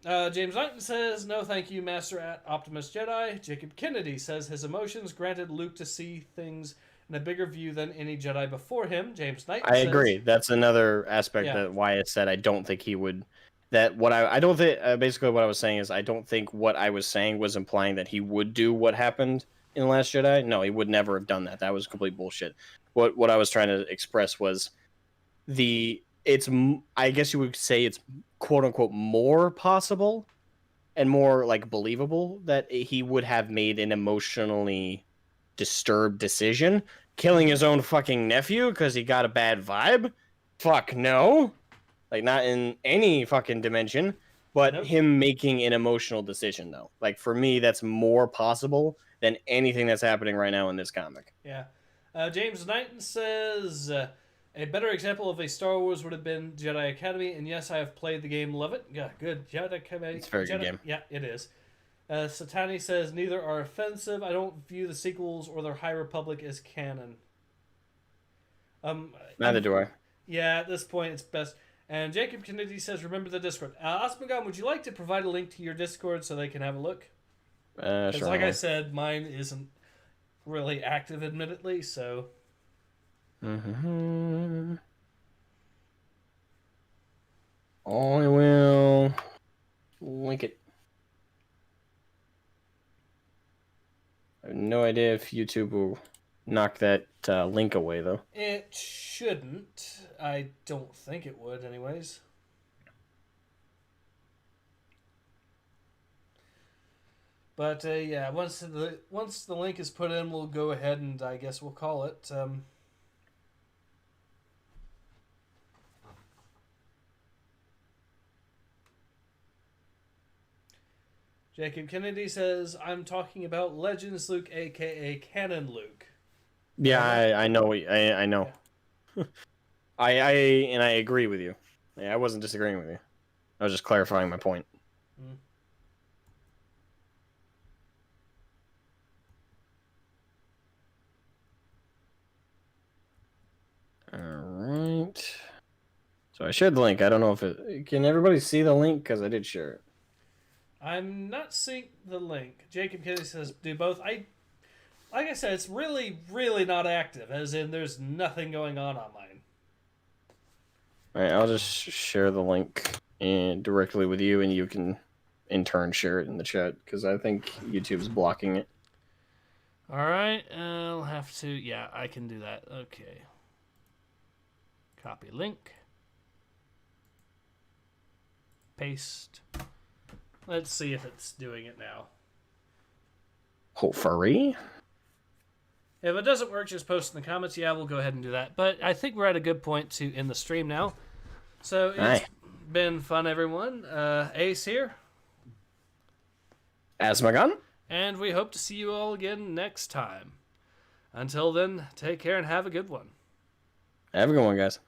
James Knighton says, "No thank you, Master at Optimus Jedi." Jacob Kennedy says, "His emotions granted Luke to see things in a bigger view than any Jedi before him." James Knighton says, agree. That's another aspect that why I said I don't think he would. That what I don't think. Basically, what I was saying is I don't think what I was saying was implying that he would do what happened in The Last Jedi. No, he would never have done that. That was complete bullshit. What I was trying to express was I guess you would say it's quote unquote more possible and more like believable that he would have made an emotionally disturbed decision, killing his own fucking nephew because he got a bad vibe. Fuck no. Like, not in any fucking dimension, but him making an emotional decision, though. Like, for me, that's more possible than anything that's happening right now in this comic. Yeah. James Knighton says, "A better example of a Star Wars would have been Jedi Academy, and yes, I have played the game. Love it." Yeah, good. Jedi Academy. It's a very good game. Yeah, it is. Satani says, "Neither are offensive. I don't view the sequels or the High Republic as canon." Neither do I. Yeah, at this point, it's best. And Jacob Kennedy says, "Remember the Discord." Asmogan, would you like to provide a link to your Discord so they can have a look? Because Sure. like I said, mine isn't really active, admittedly, so... Mm-hmm. I will link it. I have no idea if YouTube will knock that link away, though. It shouldn't. I don't think it would, anyways. But yeah, once the link is put in, we'll go ahead and I guess we'll call it. Jacob Kennedy says, "I'm talking about Legends Luke, aka Canon Luke." Yeah, I know. I know. Yeah. I agree with you. Yeah, I wasn't disagreeing with you. I was just clarifying my point. All right. So I shared the link. I don't know if it... Can everybody see the link? Because I did share it. I'm not seeing the link. Jacob Kennedy says, "Do both." Like I said, it's really, really not active. As in, there's nothing going on mine. All right, I'll just share the link directly with you, and you can in turn share it in the chat because I think YouTube's blocking it. All right, I'll have to. Yeah, I can do that. Okay. Copy link. Paste. Let's see if it's doing it now. Hopefully. If it doesn't work, just post in the comments. Yeah, we'll go ahead and do that. But I think we're at a good point to end the stream now. So it's been fun, everyone. Ace here. Asmogan? And we hope to see you all again next time. Until then, take care and have a good one. Have a good one, guys.